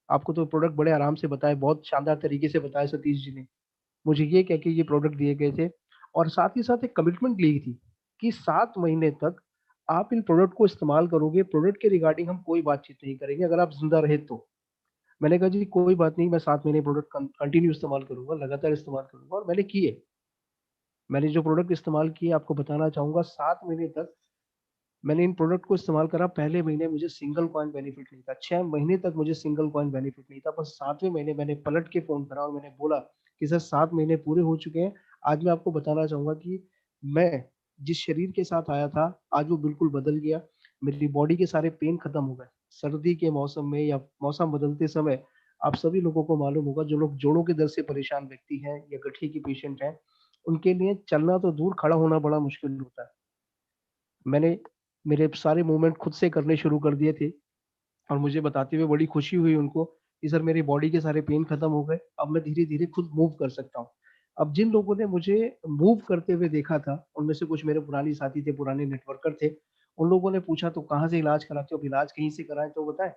आपको तो प्रोडक्ट बड़े आराम से बताए, बहुत शानदार तरीके से बताया सतीश जी ने। मुझे ये कह के ये प्रोडक्ट दिए गए थे और साथ ही साथ एक कमिटमेंट ली थी कि 7 महीने तक आप इन प्रोडक्ट को इस्तेमाल करोगे, प्रोडक्ट के रिगार्डिंग हम कोई बातचीत नहीं करेंगे अगर आप जिंदा रहे तो। मैंने कहा जी कोई बात नहीं, मैं 7 महीने प्रोडक्ट कंटिन्यू इस्तेमाल करूंगा, लगातार इस्तेमाल करूंगा। और मैंने किए। मैंने जो प्रोडक्ट इस्तेमाल किए आपको बताना चाहूंगा, 7 महीने तक मैंने इन प्रोडक्ट को इस्तेमाल करा, पहले महीने मुझे सिंगल कॉइन बेनिफिट नहीं था, 6 महीने तक मुझे सिंगल कॉइन बेनिफिट नहीं था, पर 7वें महीने मैंने पलट के फ़ोन करा और मैंने बोला कि सर 7 महीने पूरे हो चुके हैं। आज मैं आपको बताना चाहूँगा कि मैं जिस शरीर के साथ आया था, आज वो बिल्कुल बदल गया। मेरी बॉडी के सारे पेन खत्म हो गए। सर्दी के मौसम में या मौसम बदलते समय आप सभी लोगों को मालूम होगा, जो लोग जोड़ों के दर्द से परेशान व्यक्ति हैं या गठिए के पेशेंट हैं, उनके लिए चलना तो दूर, खड़ा होना बड़ा मुश्किल होता है। मैंने मेरे सारे मूवमेंट खुद से करने शुरू कर दिए थे और मुझे बताते हुए बड़ी खुशी हुई उनको कि सर मेरी बॉडी के सारे पेन खत्म हो गए, अब मैं धीरे-धीरे खुद मूव कर सकता हूँ। अब जिन लोगों ने मुझे मूव करते हुए देखा था, उनमें से कुछ मेरे पुराने साथी थे, पुराने नेटवर्कर थे। उन लोगों ने पूछा तो कहाँ से इलाज कराते हो? अब इलाज कहीं से कराएँ तो बताएँ।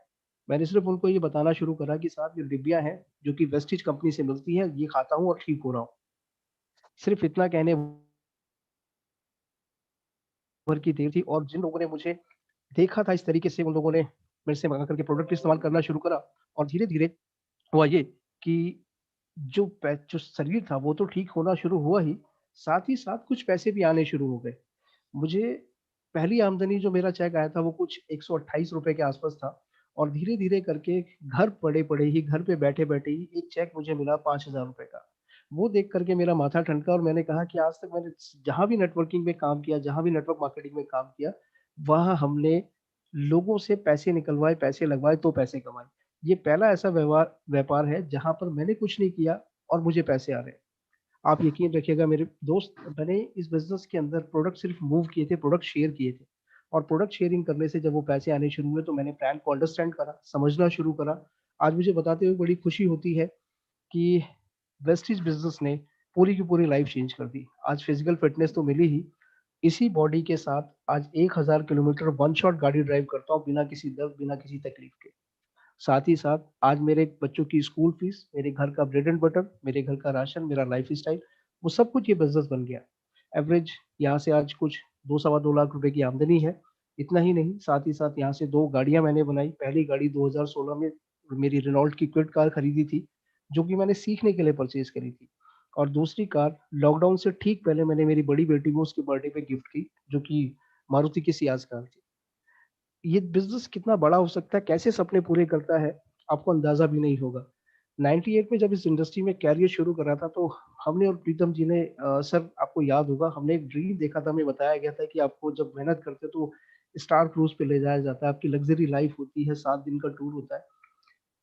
मैंने सिर्फ़ उनको ये बताना शुरू करा कि साहब ये डिब्बियाँ हैं, जो कि वेस्टीज कंपनी से मिलती हैं, ये खाता हूँ और ठीक हो रहा हूँ। सिर्फ़ इतना कहने भर की देर थी और जिन लोगों ने मुझे देखा था इस तरीके से, उन लोगों ने मेरे से मँगा करके प्रोडक्ट इस्तेमाल करना शुरू करा और धीरे-धीरे हुआ ये कि जो शरीर था वो तो ठीक होना शुरू हुआ ही, साथ ही साथ कुछ पैसे भी आने शुरू हो गए। मुझे पहली आमदनी जो मेरा चेक आया था वो कुछ ₹128 के आस-पास था और धीरे-धीरे करके घर पड़े-पड़े ही, घर पे बैठे-बैठे ही एक चेक मुझे मिला ₹5000 का। वो देख कर के मेरा माथा ठनका और मैंने कहा कि आज तक मैंने जहाँ भी नेटवर्किंग में काम किया, जहाँ भी नेटवर्क मार्केटिंग में काम किया, वहाँ हमने लोगों से पैसे निकलवाए, पैसे लगवाए तो पैसे कमाए। ये पहला ऐसा व्यापार है जहाँ पर मैंने कुछ नहीं किया और मुझे पैसे आ रहे हैं। आप यकीन रखिएगा मेरे दोस्त, मैंने इस बिज़नेस के अंदर प्रोडक्ट सिर्फ़ मूव किए थे, प्रोडक्ट शेयर किए थे और प्रोडक्ट शेयरिंग करने से जब वो पैसे आने शुरू हुए तो मैंने ब्रांड को अंडरस्टैंड करा, समझना शुरू करा। आज मुझे बताते हुए बड़ी खुशी होती है कि वेस्टीज बिज़नेस ने पूरी की पूरी लाइफ़ चेंज कर दी। आज फिज़िकल फ़िटनेस तो मिली ही, इसी बॉडी के साथ आज 1000 किलोमीटर वन शॉट गाड़ी ड्राइव करता हूँ बिना किसी दर्द, बिना किसी तकलीफ के। साथ ही साथ आज मेरे बच्चों की स्कूल फीस, मेरे घर का ब्रेड एंड बटर, मेरे घर का राशन, मेरा लाइफ़स्टाइल, वो सब कुछ ये बिज़नेस बन गया। एवरेज यहाँ से आज कुछ 2 सवा 2 लाख रुपए की आमदनी है। इतना ही नहीं, साथ ही साथ यहाँ से 2 गाड़ियाँ मैंने बनाई। पहली गाड़ी 2016 में मेरी रेनॉल्ट की क्विड कार खरीदी थी, जो कि मैंने सीखने के लिए परचेज़ करी थी। और दूसरी कार लॉकडाउन से ठीक पहले मैंने मेरी बड़ी बेटी को उसके बर्थडे पे गिफ्ट की, जो कि मारुति की सियाज़ कार थी। ये बिज़नेस कितना बड़ा हो सकता है, कैसे सपने पूरे करता है, आपको अंदाज़ा भी नहीं होगा। 98 में जब इस इंडस्ट्री में करियर शुरू करा था, तो हमने और प्रीतम जी ने सर आपको याद होगा, हमने एक ड्रीम देखा था, हमें बताया गया था कि आपको जब मेहनत करते हो तो स्टार क्रूज़ पे ले जाया जाता है, आपकी लग्ज़री लाइफ़ होती है, 7 दिन का टूर होता है।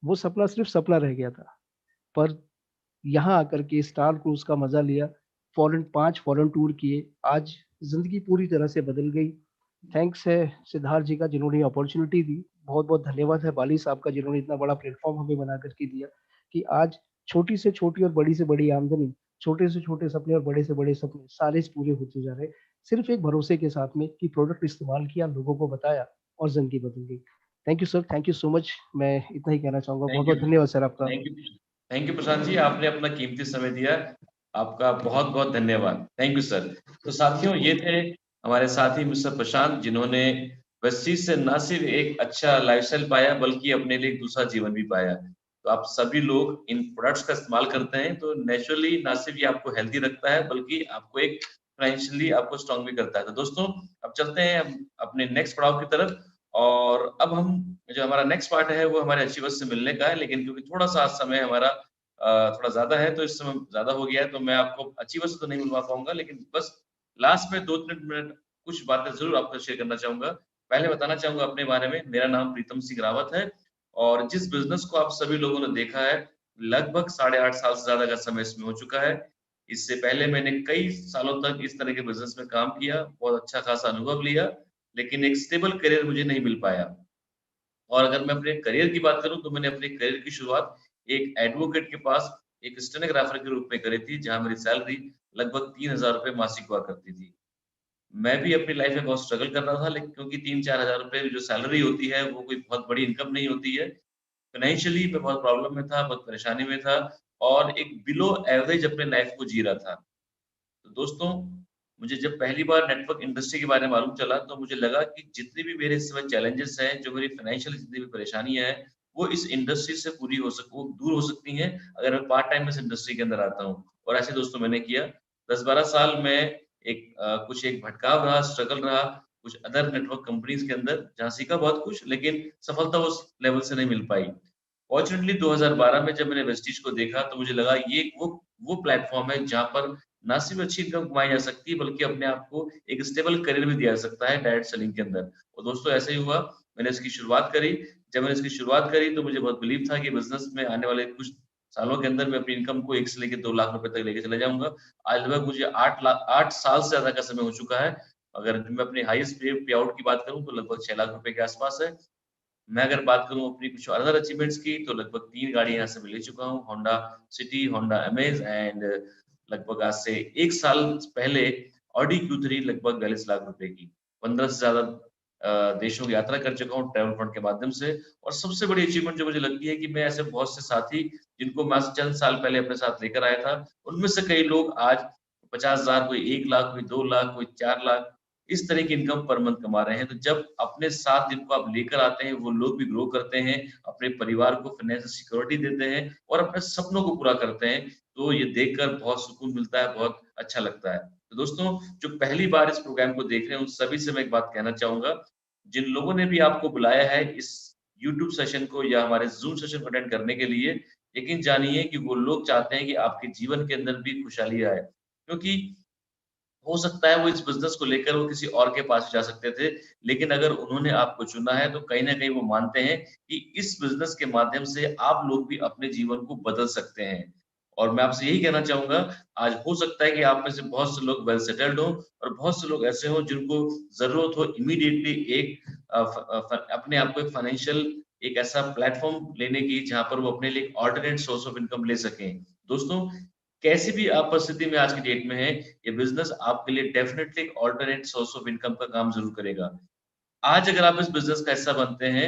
वो सपना सिर्फ़ सपना रह गया था। पर यहाँ आकर के स्टार क्रूज़ का मज़ा लिया, 5 फॉरेन टूर किए, आज ज़िंदगी पूरी तरह से बदल गई। थैंक्स है सिद्धार्थ जी का जिन्होंने अपॉर्च्युनिटी दी। बहुत-बहुत धन्यवाद है बाली साहब का जिन्होंने इतना बड़ा प्लेटफ़ॉर्म हमें बना कर के दिया कि आज छोटी से छोटी और बड़ी से बड़ी आमदनी, छोटे से छोटे सपने और बड़े से बड़े सपने सारे पूरे होते जा रहे हैं। सिर्फ़ एक भरोसे के साथ में कि प्रोडक्ट इस्तेमाल किया, लोगों को बताया और ज़िंदगी बदल गई। Thank you sir, thank you so much. मैं इतना ही कहना चाहूँगा। Thank you. बहुत-बहुत धन्यवाद सर आपका। Thank you. Thank you Prashant ji, आपने अपना कीमती समय दिया। आपका बहुत-बहुत धन्यवाद। Thank you sir. तो साथियों, ये थे हमारे साथी मिस्टर प्रशांत, जिन्होंने वेस्टीज से ना सिर्फ एक अच्छा लाइफ़स्टाइल पाया, बल्कि अपने लिए एक दूसरा जीवन भी पाया। तो आप सभी लोग इन प्रोडक्ट्स का इस्तेमाल करते हैं, तो नेचुरली ना सिर्फ ये आपको हेल्दी रखता है, बल्कि आपको एक फाइनेंशियली आपको स्ट्रॉन्ग भी करता है। तो दोस्तों, अब चलते हैं हम अपने नेक्स्ट पड़ाव की तरफ और अब हम जो हमारा नेक्स्ट पार्ट है वो हमारे अचीवर्स से मिलने का है, लेकिन क्योंकि थोड़ा-सा समय हमारा थोड़ा ज़्यादा है, तो इस समय ज़्यादा हो गया है, तो मैं आपको अचीवर्स से तो नहीं मिलवा पाऊँगा, लेकिन बस लास्ट में 2-3 मिनट कुछ बातें ज़रूर आपको शेयर करना चाहूँगा। पहले बताना चाहूँगा अपने बारे में, मेरा नाम प्रीतम सिंह रावत है और जिस बिज़नेस को आप सभी लोगों ने देखा है, लगभग 8.5 साल से ज़्यादा का समय इसमें हो चुका है। इससे पहले मैंने कई सालों तक इस तरह के बिज़नेस में काम किया, बहुत अच्छा खासा अनुभव लिया, लेकिन एक स्टेबल करियर मुझे नहीं मिल पाया। और अगर मैं अपने करियर की बात करूँ तो मैंने अपने करियर की शुरुआत एक एडवोकेट के पास एक स्टेनोग्राफर के रूप में करी थी, जहाँ मेरी सैलरी लगभग ₹3000 मासिक हुआ करती थी। मैं भी अपनी लाइफ में बहुत स्ट्रगल कर रहा था, लेकिन क्योंकि 3-4 हज़ार रुपए जो सैलरी होती है, वो कोई बहुत बड़ी इनकम नहीं होती है। फाइनेंशियली मैं बहुत प्रॉब्लम में था, बहुत परेशानी में था और एक बिलो एवरेज अपने लाइफ को जी रहा था। तो दोस्तों, मुझे जब पहली बार नेटवर्क इंडस्ट्री के बारे में मालूम चला, तो मुझे लगा कि जितनी भी मेरे इस समय चैलेंजेस हैं, जो मेरी फाइनेंशियल जितनी भी परेशानियाँ हैं, वो इस इंडस्ट्री से वो दूर हो सकती हैं, अगर मैं पार्ट टाइम इस इंडस्ट्री के अंदर आता हूँ। और ऐसे दोस्तों मैंने किया। 10-12 साल में कुछ एक भटकाव रहा, स्ट्रगल रहा कुछ अदर नेटवर्क कंपनीज के अंदर, जहाँ सीखा बहुत कुछ, लेकिन सफलता उस लेवल से नहीं मिल पाई। फॉर्चुनेटली 2012 में जब मैंने वेस्टीज को देखा तो मुझे लगा ये वो प्लेटफॉर्म है जहाँ पर ना सिर्फ अच्छी इनकम कमाई जा सकती है, बल्कि अपने आप को एक स्टेबल करियर भी दिया जा सकता है डायरेक्ट सेलिंग के अंदर। और दोस्तों ऐसा ही हुआ, मैंने इसकी शुरुआत करी। जब मैंने इसकी शुरुआत करी तो मुझे बहुत बिलीव था कि बिजनेस में आने वाले कुछ सालों के अंदर मैं अपनी इनकम को 1 से लेकर 2 लाख रुपए तक लेके चला जाऊंगा। आज लगभग मुझे 8 साल से ज्यादा का समय हो चुका है। अगर मैं अपनी हाईएस्ट पे आउट की बात करूं तो लगभग 6 लाख रुपए के आसपास है। मैं अगर बात करूं अपनी कुछ अदर अचीवमेंट्स की तो लगभग 3 गाड़ियां यहाँ से मैं ले चुका हूँ, Honda city, Honda amaze, and लगभग आज से 1 साल पहले ऑडी Q3 लगभग 42 लाख रुपए की। 15 से ज्यादा देशों की यात्रा कर चुका हूँ ट्रैवल फंड के माध्यम से। और सबसे बड़ी अचीवमेंट जो मुझे लगती है कि मैं ऐसे बहुत से साथी जिनको मैं चंद साल पहले अपने साथ लेकर आया था, उनमें से कई लोग आज 50,000, कोई 1 लाख, कोई 2 लाख, कोई 4 लाख इस तरह की इनकम पर मंथ कमा रहे हैं। तो जब अपने साथ जिनको आप लेकर आते हैं वो लोग भी ग्रो करते हैं, अपने परिवार को फाइनेंशियल सिक्योरिटी देते हैं और अपने सपनों को पूरा करते हैं, तो ये देखकर बहुत सुकून मिलता है, बहुत अच्छा लगता है। तो दोस्तों, जो पहली बार इस प्रोग्राम को देख रहे हैं उन सभी से मैं एक बात कहना चाहूंगा, जिन लोगों ने भी आपको बुलाया है इस YouTube सेशन को या हमारे Zoom सेशन को अटेंड करने के लिए, यकीन जानिए कि वो लोग चाहते हैं कि आपके जीवन के अंदर भी खुशहाली आए। क्योंकि हो सकता है वो इस बिज़नेस को लेकर वो किसी और के पास जा सकते थे, लेकिन अगर उन्होंने आपको चुना है तो कहीं न कहीं वो मानते हैं कि इस बिज़नेस के माध्यम से आप लोग भी अपने जीवन को बदल सकते हैं। और मैं आपसे यही कहना चाहूँगा, आज हो सकता है कि आप में से बहुत से लोग वेल सेटल्ड हों और बहुत से लोग ऐसे हों जिनको ज़रूरत हो इमीडिएटली एक अपने आप को एक फाइनेंशियल एक ऐसा प्लेटफ़ॉर्म लेने की जहाँ पर वो अपने लिए एक अल्टरनेट सोर्स ऑफ इनकम ले सकें। दोस्तों, कैसी भी आप परिस्थिति में आज की डेट में है, ये बिज़नेस आपके लिए डेफिनिटली एक अल्टरनेट सोर्स ऑफ इनकम का काम ज़रूर करेगा। आज अगर आप इस बिज़नेस का हिस्सा बनते हैं,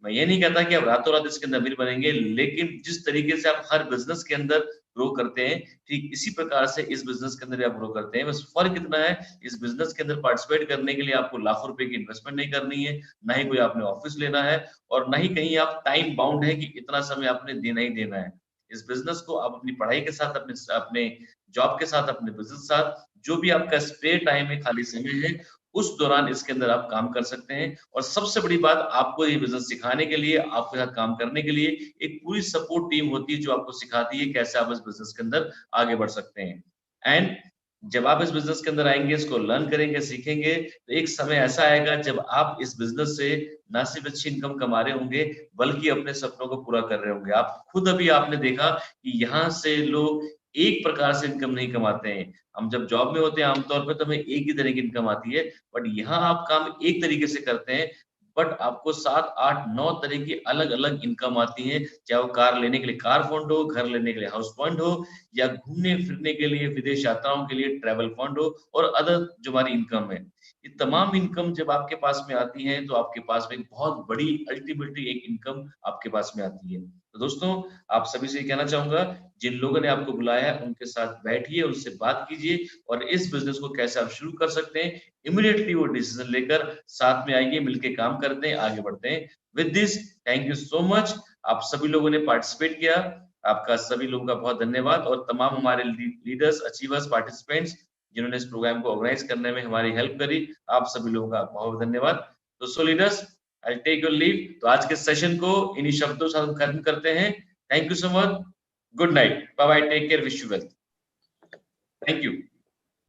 मैं ये नहीं कहता कि आप रातों-रात इसके अंदर अमीर बनेंगे, लेकिन जिस तरीके से आप हर बिज़नेस के अंदर ग्रो करते हैं, ठीक इसी प्रकार से इस बिज़नेस के अंदर भी आप ग्रो करते हैं। बस फ़र्क इतना है, इस बिज़नेस के अंदर पार्टिसिपेट करने के लिए आपको लाखों रुपए की इन्वेस्टमेंट नहीं करनी है, ना ही कोई आपने ऑफ़िस लेना है और ना ही कहीं आप टाइम बाउंड है कि इतना समय आपने देना ही देना है। इस बिज़नेस को आप अपनी पढ़ाई के साथ, अपने जॉब के साथ, अपने बिज़नेस के साथ, जो भी आपका स्पेयर टाइम है, खाली समय है, उस दौरान इसके अंदर आप काम कर सकते हैं। और सबसे बड़ी बात, आपको ये बिज़नेस सिखाने के लिए, आपके साथ काम करने के लिए एक पूरी सपोर्ट टीम होती है जो आपको सिखाती है कैसे आप इस बिज़नेस के अंदर आगे बढ़ सकते हैं। एंड जब आप इस बिज़नेस के अंदर आएँगे, इसको लर्न करेंगे, सीखेंगे, तो एक समय ऐसा आएगा जब आप इस बिज़नेस से ना सिर्फ अच्छी इनकम कमा रहे होंगे, बल्कि अपने सपनों को पूरा कर रहे होंगे। आप खुद अभी आपने देखा कि यहाँ से लोग एक प्रकार से इनकम नहीं कमाते हैं। हम जब जॉब में होते हैं आमतौर पे तो हमें एक ही तरह की इनकम आती है, बट यहाँ आप काम एक तरीके से करते हैं, बट आपको 7, 8, 9 तरह की अलग-अलग इनकम आती है। चाहे वो कार लेने के लिए कार फंड हो, घर लेने के लिए हाउस फंड हो, या घूमने-फिरने के लिए, विदेश यात्राओं के लिए ट्रैवल फंड हो, और अदर जो हमारी इनकम है। ये तमाम इनकम जब आपके पास में आती हैं, तो आपके पास में एक बहुत बड़ी अल्टीमेटली एक इनकम आपके पास में आती है। तो दोस्तों, आप सभी से ये कहना चाहूँगा, जिन लोगों ने आपको बुलाया है उनके साथ बैठिए, उनसे बात कीजिए और इस बिज़नेस को कैसे आप शुरू कर सकते हैं, इमीडिएटली वो डिसीजन लेकर साथ में आइए, मिलके काम करते हैं, आगे बढ़ते हैं। With this, thank you so much. आप सभी लोगों ने पार्टिसिपेट किया, आपका सभी लोगों का बहुत धन्यवाद। और तमाम हमारे लीडर्स, अचीवर्स, पार्टिसिपेंट्स जिन्होंने इस प्रोग्राम को ऑर्गेनाइज करने में हमारी हेल्प करी, आप सभी लोगों का बहुत धन्यवाद। तो so leaders, I take your leave. तो आज के सेशन को इन्हीं शब्दों से हम खत्म करते हैं। Thank you so much. Good night, bye bye, take care, wish you well. Thank you.